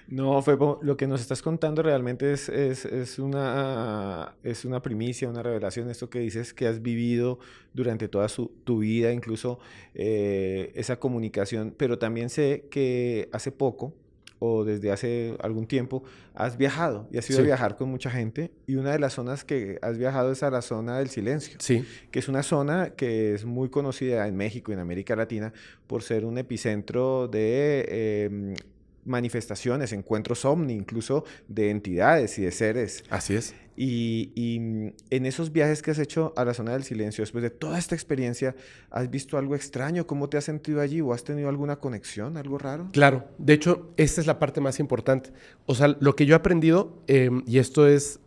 No, Febo, lo que nos estás contando realmente es una primicia, una revelación. Esto que dices que has vivido durante toda tu vida, incluso esa comunicación. Pero también sé que hace poco, o desde hace algún tiempo, has viajado y has ido a Sí, viajar con mucha gente. Y una de las zonas que has viajado es a la zona del silencio, sí, que es una zona que es muy conocida en México y en América Latina por ser un epicentro de manifestaciones, encuentros ovni, incluso de entidades y de seres. así es. En esos viajes que has hecho a la zona del silencio, después de toda esta experiencia, ¿has visto algo extraño? ¿Cómo te has sentido allí? ¿O has tenido alguna conexión, algo raro? Claro, de hecho, esta es la parte más importante. O sea, lo que yo he aprendido, y esto es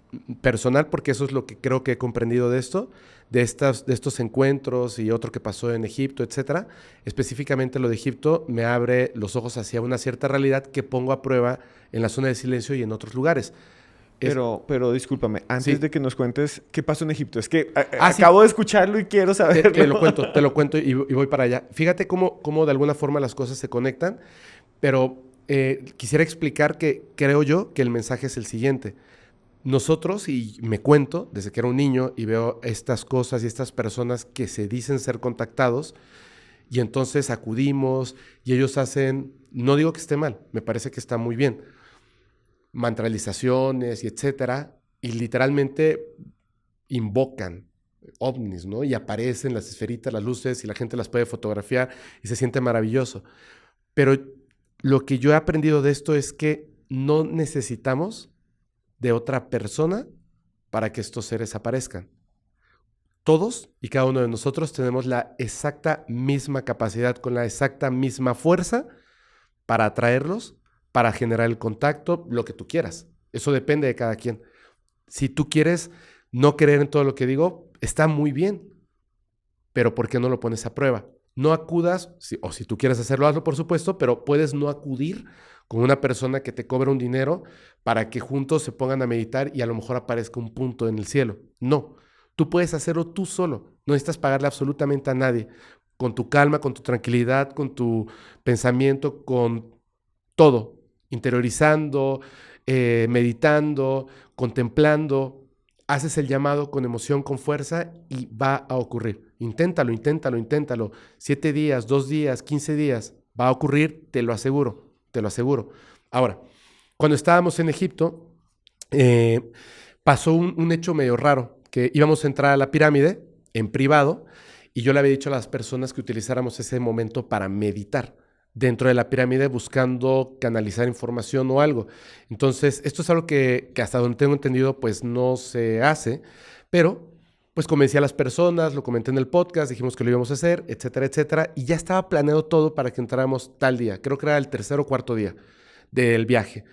personal porque eso es lo que creo que he comprendido de esto, de estos encuentros y otro que pasó en Egipto, etcétera. Específicamente lo de Egipto me abre los ojos hacia una cierta realidad que pongo a prueba en la zona de silencio y en otros lugares. Es, Pero discúlpame, antes sí. de que nos cuentes qué pasó en Egipto, es que Sí, acabo de escucharlo y quiero saberlo. te lo cuento y voy para allá. Fíjate cómo de alguna forma las cosas se conectan, pero quisiera explicar que creo yo que el mensaje es el siguiente. Nosotros, y me cuento desde que era un niño y veo estas cosas y estas personas que se dicen ser contactados, y entonces acudimos y ellos hacen, no digo que esté mal, me parece que está muy bien, mantralizaciones y etcétera, y literalmente invocan ovnis, ¿no? Y aparecen las esferitas, las luces, y la gente las puede fotografiar y se siente maravilloso. Pero lo que yo he aprendido de esto es que no necesitamos de otra persona para que estos seres aparezcan. Todos y cada uno de nosotros tenemos la exacta misma capacidad, con la exacta misma fuerza para atraerlos, para generar el contacto, lo que tú quieras. Eso depende de cada quien. Si tú quieres no creer en todo lo que digo, está muy bien, pero ¿por qué no lo pones a prueba? No acudas, o si tú quieres hacerlo, hazlo por supuesto, pero puedes no acudir con una persona que te cobra un dinero para que juntos se pongan a meditar y a lo mejor aparezca un punto en el cielo. No, tú puedes hacerlo tú solo, no necesitas pagarle absolutamente a nadie, con tu calma, con tu tranquilidad, con tu pensamiento, con todo, interiorizando, meditando, contemplando, haces el llamado con emoción, con fuerza y va a ocurrir. Inténtalo, inténtalo, inténtalo. 7 días, 2 días, 15 días, va a ocurrir, te lo aseguro, te lo aseguro. Ahora, cuando estábamos en Egipto, pasó un hecho medio raro, que íbamos a entrar a la pirámide en privado y yo le había dicho a las personas que utilizáramos ese momento para meditar dentro de la pirámide buscando canalizar información o algo. Entonces, esto es algo que hasta donde tengo entendido, pues no se hace, pero pues convencí a las personas, lo comenté en el podcast, dijimos que lo íbamos a hacer, etcétera, etcétera, y ya estaba planeado todo para que entráramos tal día, creo que era el tercer o cuarto día del viaje.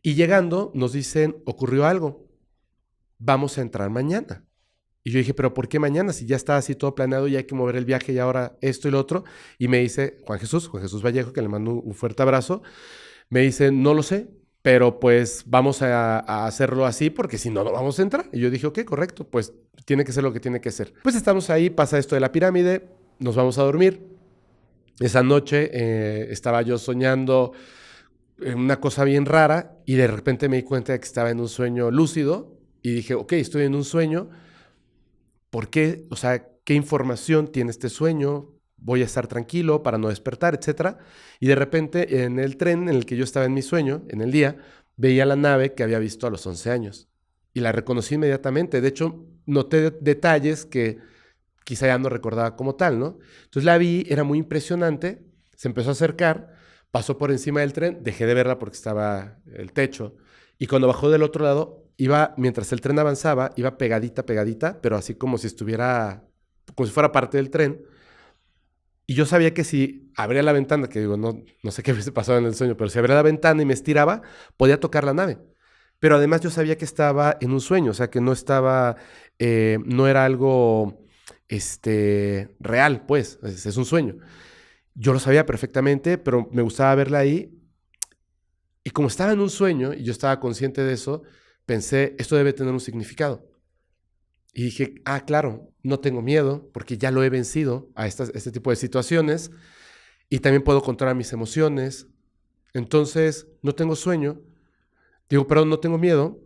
Y llegando nos dicen, ocurrió algo, vamos a entrar mañana. Y yo dije, ¿pero por qué mañana? Si ya está así todo planeado y hay que mover el viaje y ahora esto y lo otro. Y me dice Juan Jesús Vallejo, que le mando un fuerte abrazo, me dice, no lo sé, pero pues vamos a hacerlo así porque si no, no vamos a entrar. Y yo dije, ok, correcto, pues tiene que ser lo que tiene que ser. Pues estamos ahí, pasa esto de la pirámide, nos vamos a dormir. Esa noche estaba yo soñando una cosa bien rara y de repente me di cuenta de que estaba en un sueño lúcido y dije, ok, estoy en un sueño. ¿Por qué? O sea, ¿qué información tiene este sueño? Voy a estar tranquilo para no despertar, etcétera. Y de repente, en el tren en el que yo estaba en mi sueño, en el día, veía la nave que había visto a los 11 años. Y la reconocí inmediatamente. De hecho, noté detalles que quizá ya no recordaba como tal, ¿no? Entonces la vi, era muy impresionante, se empezó a acercar, pasó por encima del tren, dejé de verla porque estaba el techo. Y cuando bajó del otro lado, iba, mientras el tren avanzaba, iba pegadita, pegadita, pero así como si estuviera, como si fuera parte del tren. Y yo sabía que si abría la ventana, que digo, no sé qué hubiese pasado en el sueño, pero si abría la ventana y me estiraba, podía tocar la nave. Pero además yo sabía que estaba en un sueño, o sea, que no estaba, no era algo, real, pues, es un sueño. Yo lo sabía perfectamente, pero me gustaba verla ahí. Y como estaba en un sueño y yo estaba consciente de eso, pensé, esto debe tener un significado. Y dije, ah, claro, no tengo miedo porque ya lo he vencido a este tipo de situaciones y también puedo controlar mis emociones. Entonces, no tengo sueño. Digo, perdón, no tengo miedo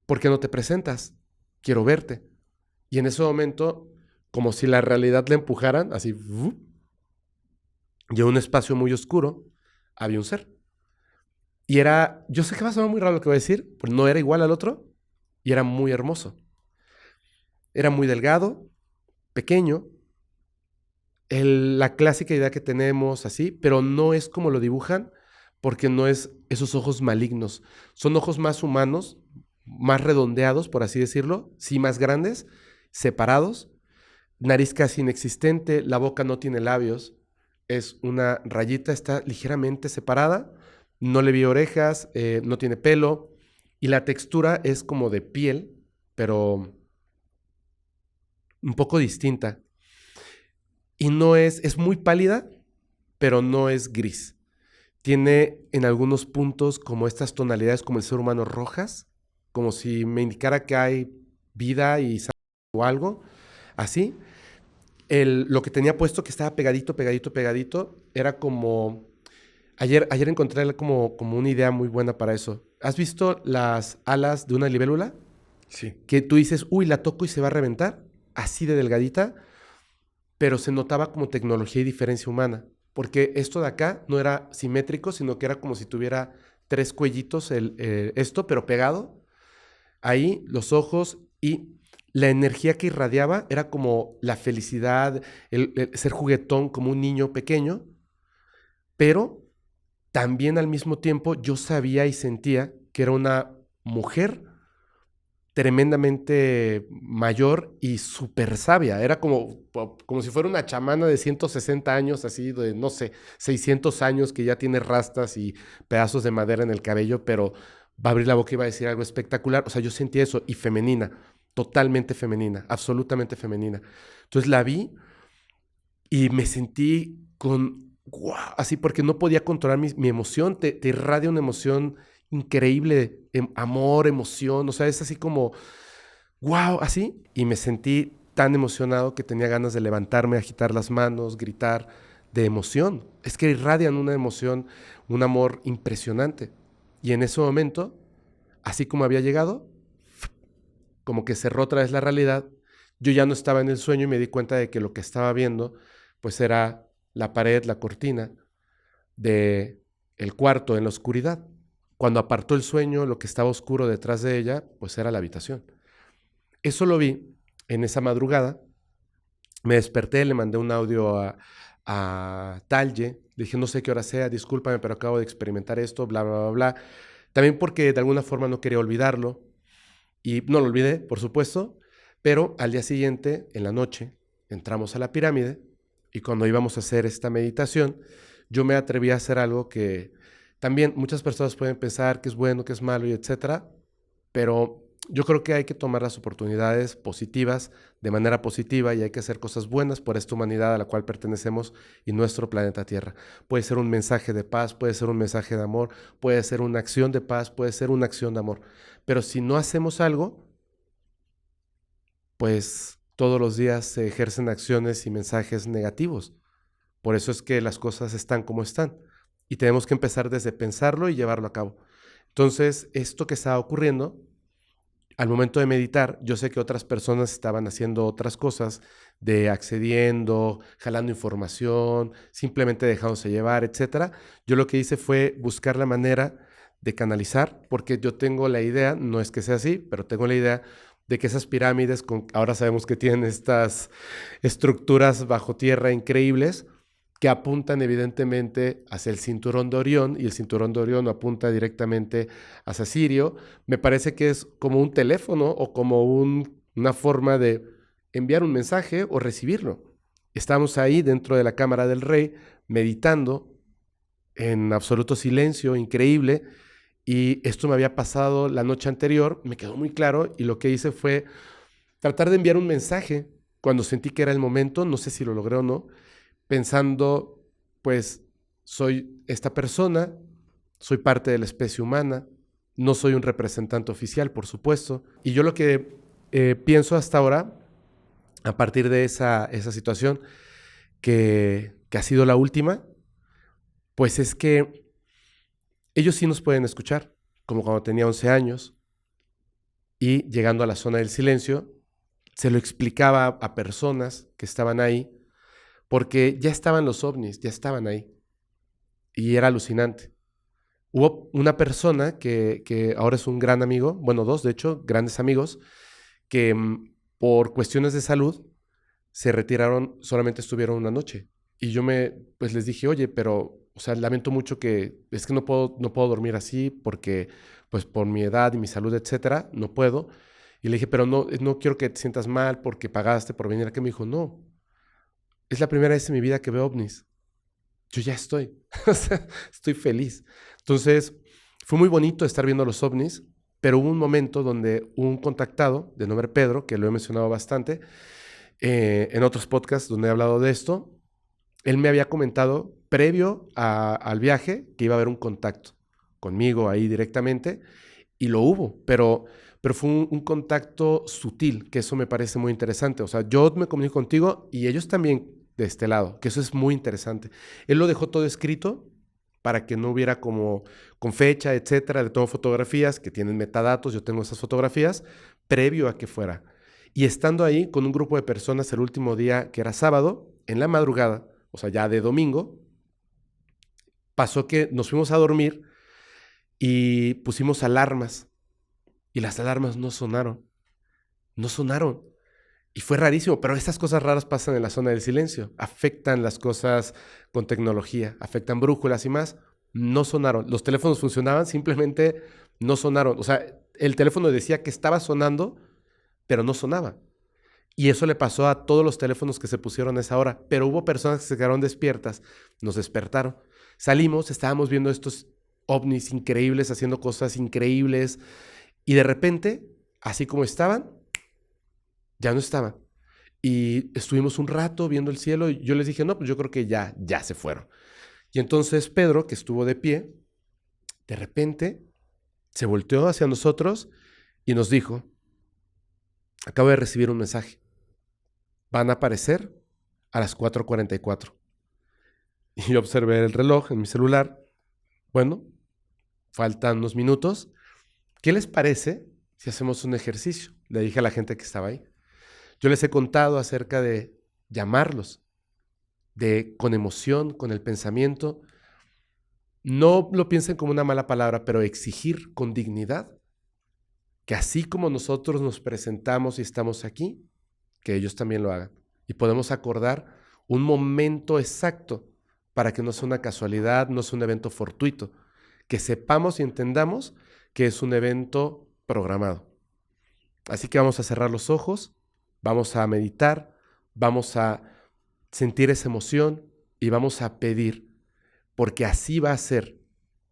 porque no te presentas. Quiero verte. Y en ese momento, como si la realidad le empujaran, así, ¡vup! Y en un espacio muy oscuro había un ser. Y era, yo sé que va a sonar muy raro lo que voy a decir, pero no era igual al otro y era muy hermoso. Era muy delgado, pequeño, la clásica idea que tenemos así, pero no es como lo dibujan porque no es esos ojos malignos. Son ojos más humanos, más redondeados, por así decirlo, sí más grandes, separados, nariz casi inexistente, la boca no tiene labios, es una rayita, está ligeramente separada, no le vi orejas, no tiene pelo y la textura es como de piel, pero un poco distinta. Y no es muy pálida, pero no es gris. Tiene en algunos puntos como estas tonalidades como el ser humano rojas, como si me indicara que hay vida y sangre o algo así. Lo que tenía puesto que estaba pegadito, pegadito, pegadito, era como... Ayer encontré como una idea muy buena para eso. ¿Has visto las alas de una libélula? Sí. Que tú dices, uy, la toco y se va a reventar, así de delgadita, pero se notaba como tecnología y diferencia humana, porque esto de acá no era simétrico, sino que era como si tuviera 3 cuellitos esto, pero pegado, ahí los ojos y la energía que irradiaba era como la felicidad, el ser juguetón como un niño pequeño, pero también al mismo tiempo yo sabía y sentía que era una mujer tremendamente mayor y súper sabia. Era como si fuera una chamana de 160 años, así de, no sé, 600 años, que ya tiene rastas y pedazos de madera en el cabello, pero va a abrir la boca y va a decir algo espectacular. O sea, yo sentí eso, y femenina, totalmente femenina, absolutamente femenina. Entonces la vi y me sentí ¡guau! Así, porque no podía controlar mi emoción. Te irradia una emoción increíble, amor, emoción, o sea, es así como, wow, así. Y me sentí tan emocionado que tenía ganas de levantarme, agitar las manos, gritar de emoción. Es que irradian una emoción, un amor impresionante. Y en ese momento, así como había llegado, como que cerró otra vez la realidad. Yo ya no estaba en el sueño y me di cuenta de que lo que estaba viendo, pues era la pared, la cortina de el cuarto en la oscuridad. Cuando apartó el sueño, lo que estaba oscuro detrás de ella, pues era la habitación. Eso lo vi en esa madrugada. Me desperté, le mandé un audio a Talye. Le dije, no sé qué hora sea, discúlpame, pero acabo de experimentar esto, bla, bla, bla, bla. También porque de alguna forma no quería olvidarlo. Y no lo olvidé, por supuesto. Pero al día siguiente, en la noche, entramos a la pirámide. Y cuando íbamos a hacer esta meditación, yo me atreví a hacer algo que también muchas personas pueden pensar que es bueno, que es malo y etcétera, pero yo creo que hay que tomar las oportunidades positivas de manera positiva y hay que hacer cosas buenas por esta humanidad a la cual pertenecemos y nuestro planeta Tierra. Puede ser un mensaje de paz, puede ser un mensaje de amor, puede ser una acción de paz, puede ser una acción de amor, pero si no hacemos algo, pues todos los días se ejercen acciones y mensajes negativos. Por eso es que las cosas están como están. Y tenemos que empezar desde pensarlo y llevarlo a cabo. Entonces, esto que estaba ocurriendo, al momento de meditar, yo sé que otras personas estaban haciendo otras cosas, de accediendo, jalando información, simplemente dejándose llevar, etcétera. Yo lo que hice fue buscar la manera de canalizar, porque yo tengo la idea, no es que sea así, pero tengo la idea de que esas pirámides, ahora sabemos que tienen estas estructuras bajo tierra increíbles, que apuntan evidentemente hacia el cinturón de Orión, y el cinturón de Orión apunta directamente hacia Sirio. Me parece que es como un teléfono o como una forma de enviar un mensaje o recibirlo. Estamos ahí dentro de la cámara del rey, meditando en absoluto silencio, increíble, y esto me había pasado la noche anterior, me quedó muy claro, y lo que hice fue tratar de enviar un mensaje cuando sentí que era el momento, no sé si lo logré o no, pensando, pues, soy esta persona, soy parte de la especie humana, no soy un representante oficial, por supuesto. Y yo lo que pienso hasta ahora, a partir de esa situación, que ha sido la última, pues es que ellos sí nos pueden escuchar, como cuando tenía 11 años, y llegando a la zona del silencio, se lo explicaba a personas que estaban ahí, porque ya estaban los ovnis, ya estaban ahí. Y era alucinante. Hubo una persona que ahora es un gran amigo, bueno, dos, de hecho, grandes amigos, que por cuestiones de salud se retiraron, solamente estuvieron una noche. Y yo pues les dije, oye, pero, o sea, lamento mucho es que no puedo dormir así porque, pues, por mi edad y mi salud, etcétera, no puedo. Y le dije, pero no quiero que te sientas mal porque pagaste por venir aquí. Me dijo, no, es la primera vez en mi vida que veo ovnis. Yo ya estoy, o sea, estoy feliz. Entonces, fue muy bonito estar viendo los ovnis, pero hubo un momento donde un contactado de nombre Pedro, que lo he mencionado bastante, en otros podcasts donde he hablado de esto, él me había comentado previo al viaje que iba a haber un contacto conmigo ahí directamente, y lo hubo, pero fue un contacto sutil, que eso me parece muy interesante. O sea, yo me comunico contigo y ellos también de este lado, que eso es muy interesante. Él lo dejó todo escrito para que no hubiera como con fecha, etcétera. Le tomo fotografías que tienen metadatos, yo tengo esas fotografías, previo a que fuera. Y estando ahí con un grupo de personas el último día, que era sábado, en la madrugada, o sea, ya de domingo, pasó que nos fuimos a dormir y pusimos alarmas. Y las alarmas no sonaron. No sonaron. Y fue rarísimo, pero estas cosas raras pasan en la zona del silencio. Afectan las cosas con tecnología, afectan brújulas y más. No sonaron. Los teléfonos funcionaban, simplemente no sonaron. O sea, el teléfono decía que estaba sonando, pero no sonaba. Y eso le pasó a todos los teléfonos que se pusieron a esa hora. Pero hubo personas que se quedaron despiertas, nos despertaron. Salimos, estábamos viendo estos ovnis increíbles, haciendo cosas increíbles. Y de repente, así como estaban, ya no estaban. Y estuvimos un rato viendo el cielo y yo les dije, no, pues yo creo que ya se fueron. Y entonces Pedro, que estuvo de pie, de repente se volteó hacia nosotros y nos dijo, acabo de recibir un mensaje. Van a aparecer a las 4:44. Y yo observé el reloj en mi celular. Bueno, faltan unos minutos. ¿Qué les parece si hacemos un ejercicio? Le dije a la gente que estaba ahí. Yo les he contado acerca de llamarlos, con emoción, con el pensamiento. No lo piensen como una mala palabra, pero exigir con dignidad que así como nosotros nos presentamos y estamos aquí, que ellos también lo hagan. Y podemos acordar un momento exacto para que no sea una casualidad, no sea un evento fortuito, que sepamos y entendamos que es un evento programado. Así que vamos a cerrar los ojos, vamos a meditar, vamos a sentir esa emoción y vamos a pedir, porque así va a ser.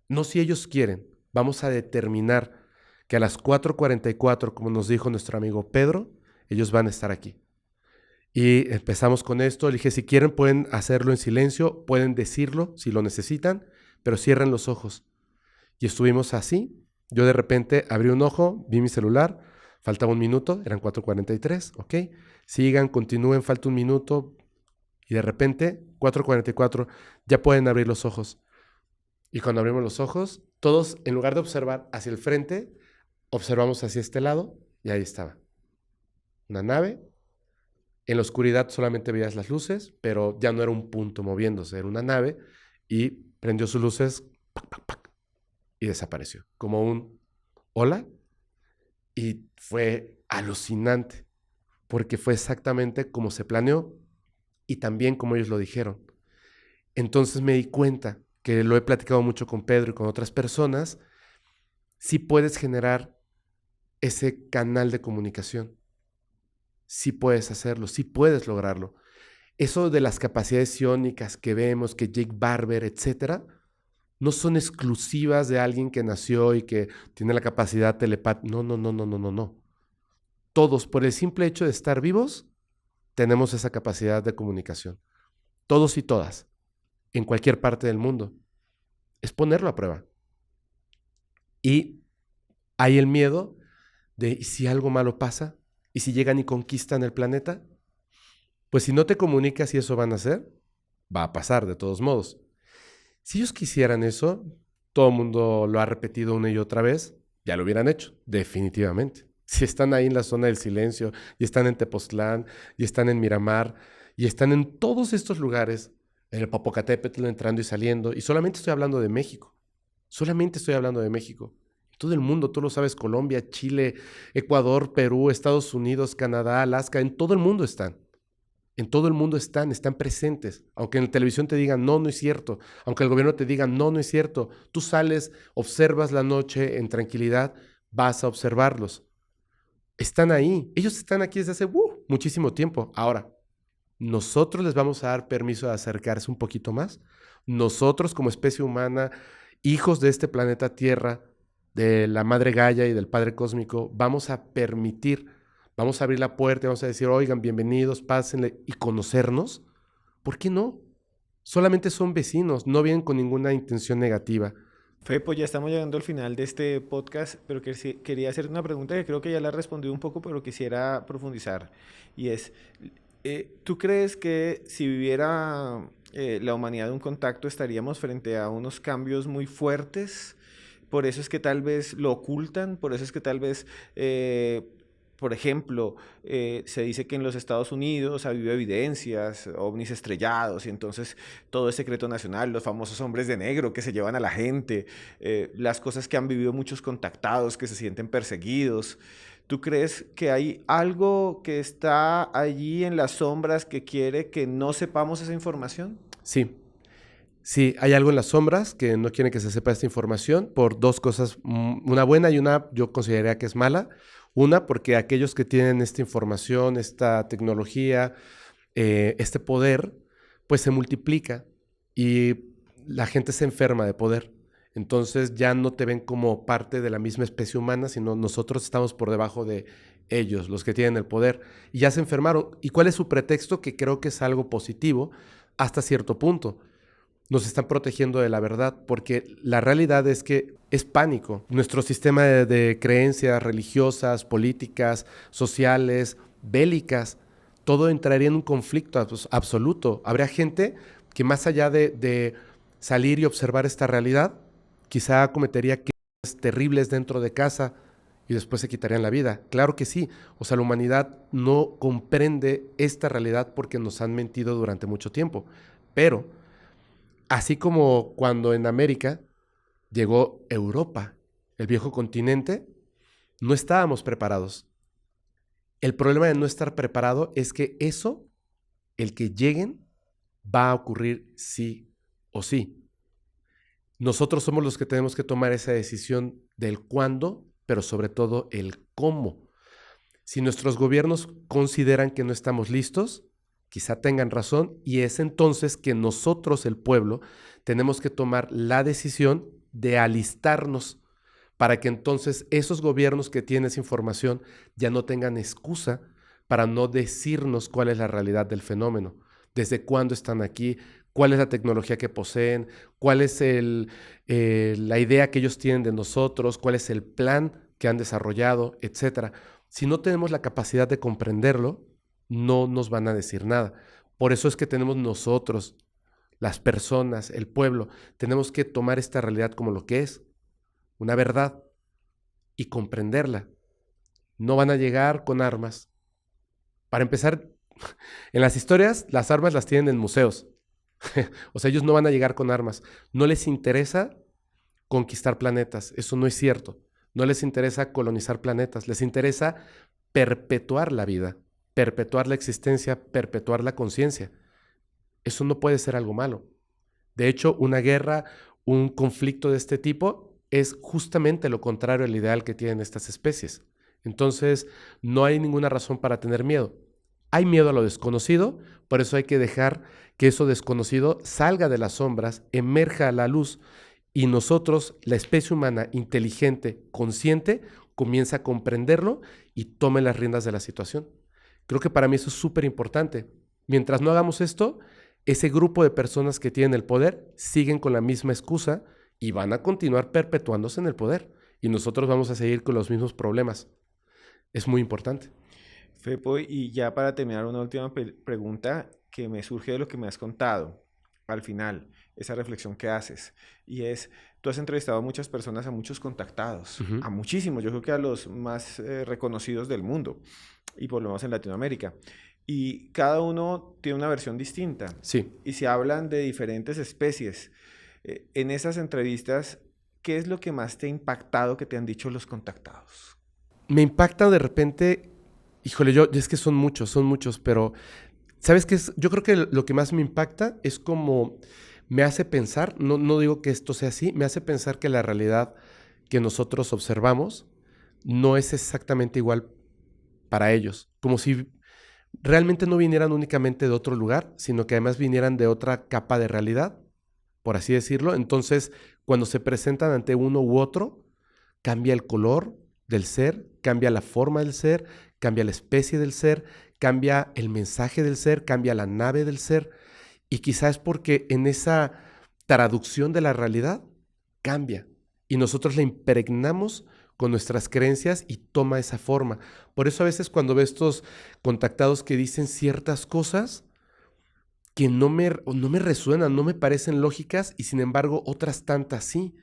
No si ellos quieren, vamos a determinar que a las 4:44, como nos dijo nuestro amigo Pedro, ellos van a estar aquí. Y empezamos con esto. Le dije, si quieren pueden hacerlo en silencio, pueden decirlo si lo necesitan, pero cierren los ojos. Y estuvimos así. Yo de repente abrí un ojo, vi mi celular, faltaba un minuto, eran 4:43, ¿ok? Sigan, continúen, falta un minuto. Y de repente, 4:44, ya pueden abrir los ojos. Y cuando abrimos los ojos, todos, en lugar de observar hacia el frente, observamos hacia este lado y ahí estaba. Una nave. En la oscuridad solamente veías las luces, pero ya no era un punto moviéndose, era una nave y prendió sus luces ¡pac, pac, pac! Y desapareció. Como un hola. Y fue alucinante, porque fue exactamente como se planeó y también como ellos lo dijeron. Entonces me di cuenta, que lo he platicado mucho con Pedro y con otras personas, sí puedes generar ese canal de comunicación. Sí puedes hacerlo, sí puedes lograrlo. Eso de las capacidades psiónicas que vemos, que Jake Barber, etcétera, no son exclusivas de alguien que nació y que tiene la capacidad telepática. No, no, no, no, no, no, no. Todos, por el simple hecho de estar vivos, tenemos esa capacidad de comunicación. Todos y todas, en cualquier parte del mundo. Es ponerlo a prueba. Y hay el miedo de, ¿y si algo malo pasa? ¿Y si llegan y conquistan el planeta? Pues si no te comunicas y eso van a hacer, va a pasar de todos modos. Si ellos quisieran eso, todo el mundo lo ha repetido una y otra vez, ya lo hubieran hecho, definitivamente. Si están ahí en la zona del silencio, y están en Tepoztlán, y están en Miramar, y están en todos estos lugares, en el Popocatépetl entrando y saliendo, y solamente estoy hablando de México, solamente estoy hablando de México. Todo el mundo, tú lo sabes, Colombia, Chile, Ecuador, Perú, Estados Unidos, Canadá, Alaska, en todo el mundo están. En todo el mundo están presentes. Aunque en la televisión te digan, no, no es cierto. Aunque el gobierno te diga, no, no es cierto. Tú sales, observas la noche en tranquilidad, vas a observarlos. Están ahí. Ellos están aquí desde hace muchísimo tiempo. Ahora, nosotros les vamos a dar permiso de acercarse un poquito más. Nosotros como especie humana, hijos de este planeta Tierra, de la Madre Gaia y del Padre Cósmico, vamos a permitir, vamos a abrir la puerta y vamos a decir, oigan, bienvenidos, pásenle y conocernos. ¿Por qué no? Solamente son vecinos, no vienen con ninguna intención negativa. Fepo, ya estamos llegando al final de este podcast, pero quería hacer una pregunta que creo que ya la he respondido un poco, pero quisiera profundizar. Y es, ¿tú crees que si viviera la humanidad un contacto estaríamos frente a unos cambios muy fuertes? Por eso es que tal vez lo ocultan, por eso es que tal vez, por ejemplo, se dice que en los Estados Unidos ha habido evidencias, ovnis estrellados, y entonces todo es secreto nacional, los famosos hombres de negro que se llevan a la gente, las cosas que han vivido muchos contactados que se sienten perseguidos. ¿Tú crees que hay algo que está allí en las sombras que quiere que no sepamos esa información? Sí, Sí, hay algo en las sombras que no quieren que se sepa esta información por dos cosas, una buena y una yo consideraría que es mala. Una, porque aquellos que tienen esta información, esta tecnología, este poder, pues se multiplica y la gente se enferma de poder. Entonces ya no te ven como parte de la misma especie humana, sino nosotros estamos por debajo de ellos, los que tienen el poder, y ya se enfermaron. ¿Y cuál es su pretexto? Que creo que es algo positivo hasta cierto punto. Nos están protegiendo de la verdad, porque la realidad es que es pánico. Nuestro sistema de creencias religiosas, políticas, sociales, bélicas, todo entraría en un conflicto absoluto. Habría gente que más allá de salir y observar esta realidad, quizá cometería crímenes terribles dentro de casa y después se quitarían la vida. Claro que sí. O sea, la humanidad no comprende esta realidad porque nos han mentido durante mucho tiempo. Pero así como cuando en América llegó Europa, el viejo continente, no estábamos preparados. El problema de no estar preparado es que eso, el que lleguen, va a ocurrir sí o sí. Nosotros somos los que tenemos que tomar esa decisión del cuándo, pero sobre todo el cómo. Si nuestros gobiernos consideran que no estamos listos, quizá tengan razón, y es entonces que nosotros, el pueblo, tenemos que tomar la decisión de alistarnos para que entonces esos gobiernos que tienen esa información ya no tengan excusa para no decirnos cuál es la realidad del fenómeno, desde cuándo están aquí, cuál es la tecnología que poseen, cuál es la idea que ellos tienen de nosotros, cuál es el plan que han desarrollado, etcétera. Si no tenemos la capacidad de comprenderlo, no nos van a decir nada. Por eso es que tenemos nosotros, las personas, el pueblo, tenemos que tomar esta realidad como lo que es, una verdad, y comprenderla. No van a llegar con armas. Para empezar, en las historias, las armas las tienen en museos. O sea, ellos no van a llegar con armas. No les interesa conquistar planetas. Eso no es cierto. No les interesa colonizar planetas. Les interesa perpetuar la vida, perpetuar la existencia, perpetuar la conciencia. Eso no puede ser algo malo. De hecho, una guerra, un conflicto de este tipo es justamente lo contrario al ideal que tienen estas especies. Entonces, no hay ninguna razón para tener miedo. Hay miedo a lo desconocido, por eso hay que dejar que eso desconocido salga de las sombras, emerja a la luz y nosotros, la especie humana inteligente, consciente, comienza a comprenderlo y tome las riendas de la situación. Creo que para mí eso es súper importante. Mientras no hagamos esto, ese grupo de personas que tienen el poder siguen con la misma excusa y van a continuar perpetuándose en el poder. Y nosotros vamos a seguir con los mismos problemas. Es muy importante. Fepo, y ya para terminar, una última pregunta que me surge de lo que me has contado al final, esa reflexión que haces, y es, tú has entrevistado a muchas personas, a muchos contactados, a muchísimos, yo creo que a los más reconocidos del mundo, y por lo menos en Latinoamérica, y cada uno tiene una versión distinta, Sí. y se hablan de diferentes especies. En esas entrevistas, ¿qué es lo que más te ha impactado que te han dicho los contactados? Me impacta de repente, híjole, es que son muchos, pero ¿sabes qué es? Yo creo que lo que más me impacta es como me hace pensar, no digo que esto sea así, me hace pensar que la realidad que nosotros observamos no es exactamente igual para ellos, como si realmente no vinieran únicamente de otro lugar, sino que además vinieran de otra capa de realidad, por así decirlo. Entonces, cuando se presentan ante uno u otro, cambia el color del ser, cambia la forma del ser, cambia la especie del ser, cambia el mensaje del ser, cambia la nave del ser, y quizás es porque en esa traducción de la realidad cambia, y nosotros la impregnamos con nuestras creencias y toma esa forma. Por eso a veces cuando veo estos contactados que dicen ciertas cosas que no me resuenan, no me parecen lógicas, y sin embargo otras tantas sí.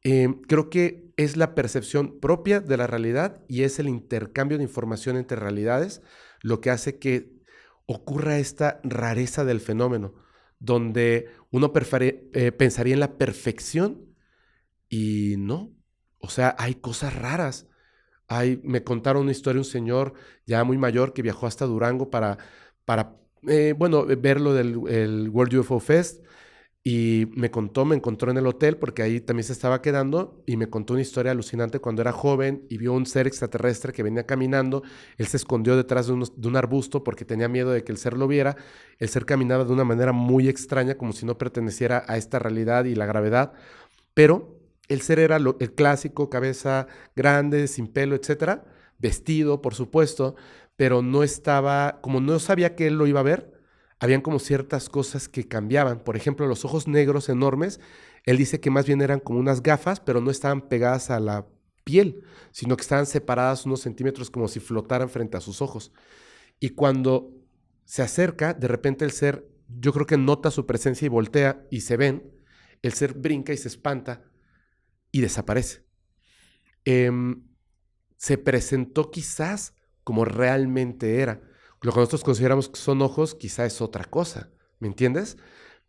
Creo que es la percepción propia de la realidad y es el intercambio de información entre realidades lo que hace que ocurra esta rareza del fenómeno, donde uno pensaría en la perfección y no. O sea, hay cosas raras. Me contaron una historia de un señor ya muy mayor que viajó hasta Durango para ver lo del el World UFO Fest. Y me encontró en el hotel porque ahí también se estaba quedando y me contó una historia alucinante cuando era joven y vio un ser extraterrestre que venía caminando. Él se escondió detrás de un arbusto porque tenía miedo de que el ser lo viera. El ser caminaba de una manera muy extraña, como si no perteneciera a esta realidad y la gravedad, pero el ser era el clásico, cabeza grande, sin pelo, etcétera, vestido, por supuesto, pero no estaba, como no sabía que él lo iba a ver, habían como ciertas cosas que cambiaban. Por ejemplo, los ojos negros enormes, él dice que más bien eran como unas gafas, pero no estaban pegadas a la piel, sino que estaban separadas unos centímetros como si flotaran frente a sus ojos. Y cuando se acerca, de repente el ser, yo creo que nota su presencia y voltea y se ven, el ser brinca y se espanta y desaparece. Em, Se presentó quizás como realmente era. Lo que nosotros consideramos que son ojos, quizás es otra cosa, ¿me entiendes?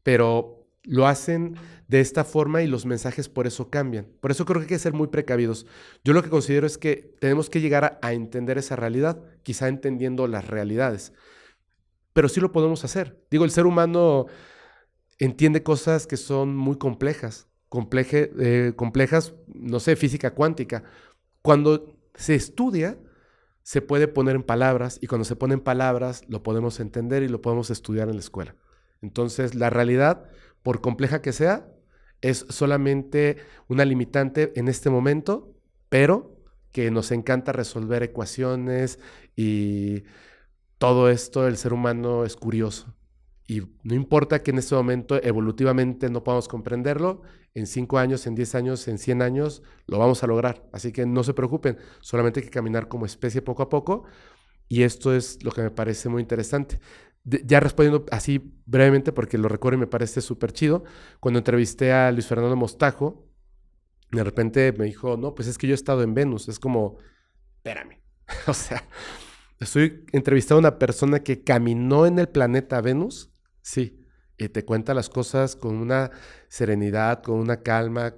Pero lo hacen de esta forma y los mensajes por eso cambian. Por eso creo que hay que ser muy precavidos. Yo lo que considero es que tenemos que llegar a entender esa realidad, quizá entendiendo las realidades. Pero sí lo podemos hacer. Digo, el ser humano entiende cosas que son muy complejas, no sé, física cuántica. Cuando se estudia, se puede poner en palabras y cuando se pone en palabras lo podemos entender y lo podemos estudiar en la escuela. Entonces, la realidad, por compleja que sea, es solamente una limitante en este momento, pero que nos encanta resolver ecuaciones y todo esto, el ser humano es curioso. Y no importa que en este momento evolutivamente no podamos comprenderlo, en 5 años, en 10 años, en 100 años, lo vamos a lograr. Así que no se preocupen, solamente hay que caminar como especie poco a poco. Y esto es lo que me parece muy interesante. Ya respondiendo así brevemente, porque lo recuerdo y me parece súper chido, cuando entrevisté a Luis Fernando Mostajo, de repente me dijo, no, pues es que yo he estado en Venus. Es como, espérame. O sea, estoy entrevistando a una persona que caminó en el planeta Venus, sí, y te cuenta las cosas con una serenidad, con una calma.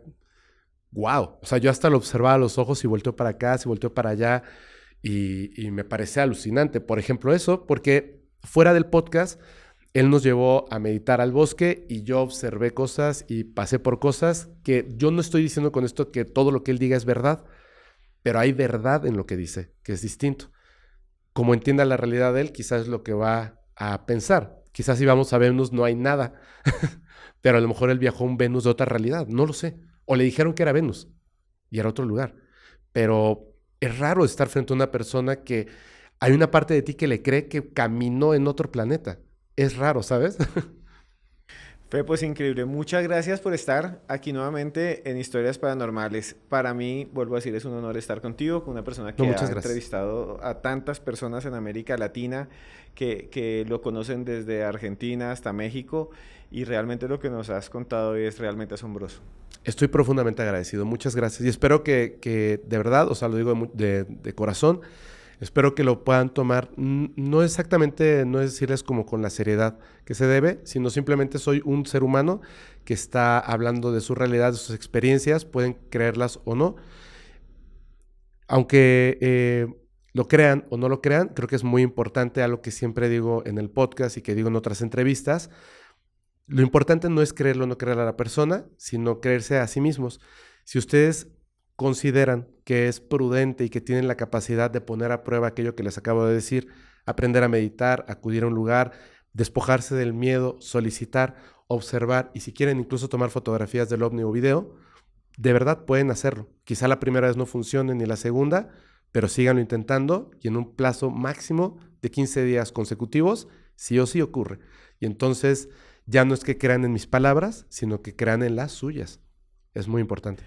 Wow. O sea, yo hasta lo observaba a los ojos y volteó para acá, se volteó para allá, y me parece alucinante. Por ejemplo, eso, porque fuera del podcast, él nos llevó a meditar al bosque y yo observé cosas y pasé por cosas que yo no estoy diciendo con esto que todo lo que él diga es verdad, pero hay verdad en lo que dice, que es distinto. Como entienda la realidad de él, quizás es lo que va a pensar. Quizás si vamos a Venus no hay nada, pero a lo mejor él viajó a un Venus de otra realidad, no lo sé. O le dijeron que era Venus y era otro lugar. Pero es raro estar frente a una persona que hay una parte de ti que le cree que caminó en otro planeta. Es raro, ¿sabes? Fue pues increíble. Muchas gracias por estar aquí nuevamente en Historias Paranormales. Para mí, vuelvo a decir, es un honor estar contigo, con una persona No, que ha muchas gracias. entrevistado a tantas personas en América Latina que lo conocen desde Argentina hasta México y realmente lo que nos has contado es realmente asombroso. Estoy profundamente agradecido. Muchas gracias. Y espero que de verdad, o sea, lo digo de corazón, espero que lo puedan tomar, no exactamente, no es decirles como con la seriedad que se debe, sino simplemente soy un ser humano que está hablando de su realidad, de sus experiencias, pueden creerlas o no. Aunque lo crean o no lo crean, creo que es muy importante algo que siempre digo en el podcast y que digo en otras entrevistas. Lo importante no es creerlo o no creer a la persona, sino creerse a sí mismos. Si ustedes consideran que es prudente y que tienen la capacidad de poner a prueba aquello que les acabo de decir, aprender a meditar, acudir a un lugar, despojarse del miedo, solicitar, observar y si quieren incluso tomar fotografías del ovni o video, de verdad pueden hacerlo. Quizá la primera vez no funcione ni la segunda, pero síganlo intentando y en un plazo máximo de 15 días consecutivos, sí o sí ocurre. Y entonces ya no es que crean en mis palabras, sino que crean en las suyas. Es muy importante.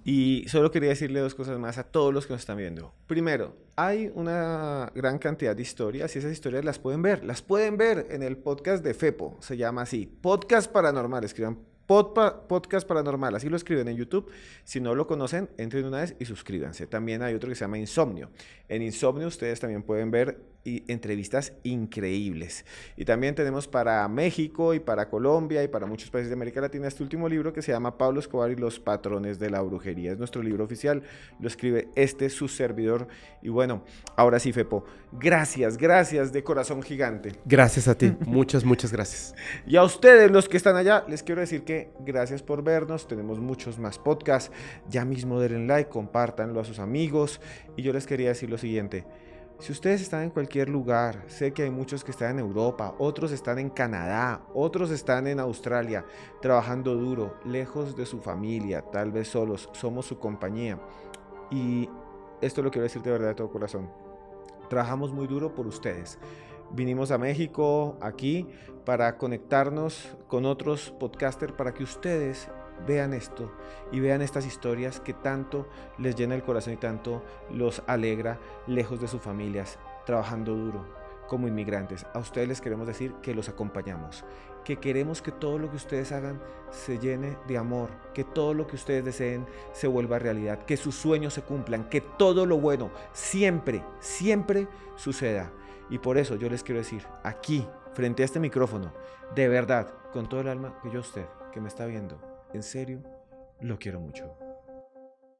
Y solo quería decirle dos cosas más a todos los que nos están viendo. Primero, hay una gran cantidad de historias y esas historias las pueden ver en el podcast de FEPO, se llama así, Podcast Paranormal, escriban Podcast Paranormal, así lo escriben en YouTube. Si no lo conocen, entren una vez y suscríbanse. También hay otro que se llama Insomnio. En Insomnio ustedes también pueden ver entrevistas increíbles. Y también tenemos para México y para Colombia y para muchos países de América Latina este último libro que se llama Pablo Escobar y los patrones de la brujería. Es nuestro libro oficial, lo escribe su servidor. Y bueno, ahora sí, Fepo, gracias de corazón gigante. Gracias a ti, muchas gracias. Y a ustedes, los que están allá, les quiero decir que gracias por vernos. Tenemos muchos más podcasts. Ya mismo denle like, compártanlo a sus amigos. Y yo les quería decir lo siguiente. Si ustedes están en cualquier lugar, sé que hay muchos que están en Europa, otros están en Canadá, otros están en Australia, trabajando duro, lejos de su familia, tal vez solos, somos su compañía. Y esto lo quiero decir de verdad de todo corazón. Trabajamos muy duro por ustedes. Vinimos a México, aquí, para conectarnos con otros podcasters, para que ustedes vean esto y vean estas historias que tanto les llena el corazón y tanto los alegra lejos de sus familias, trabajando duro como inmigrantes. A ustedes les queremos decir que los acompañamos, que queremos que todo lo que ustedes hagan se llene de amor, que todo lo que ustedes deseen se vuelva realidad, que sus sueños se cumplan, que todo lo bueno siempre suceda. Y por eso yo les quiero decir aquí, frente a este micrófono, de verdad, con todo el alma, que yo a usted que me está viendo, en serio, lo quiero mucho.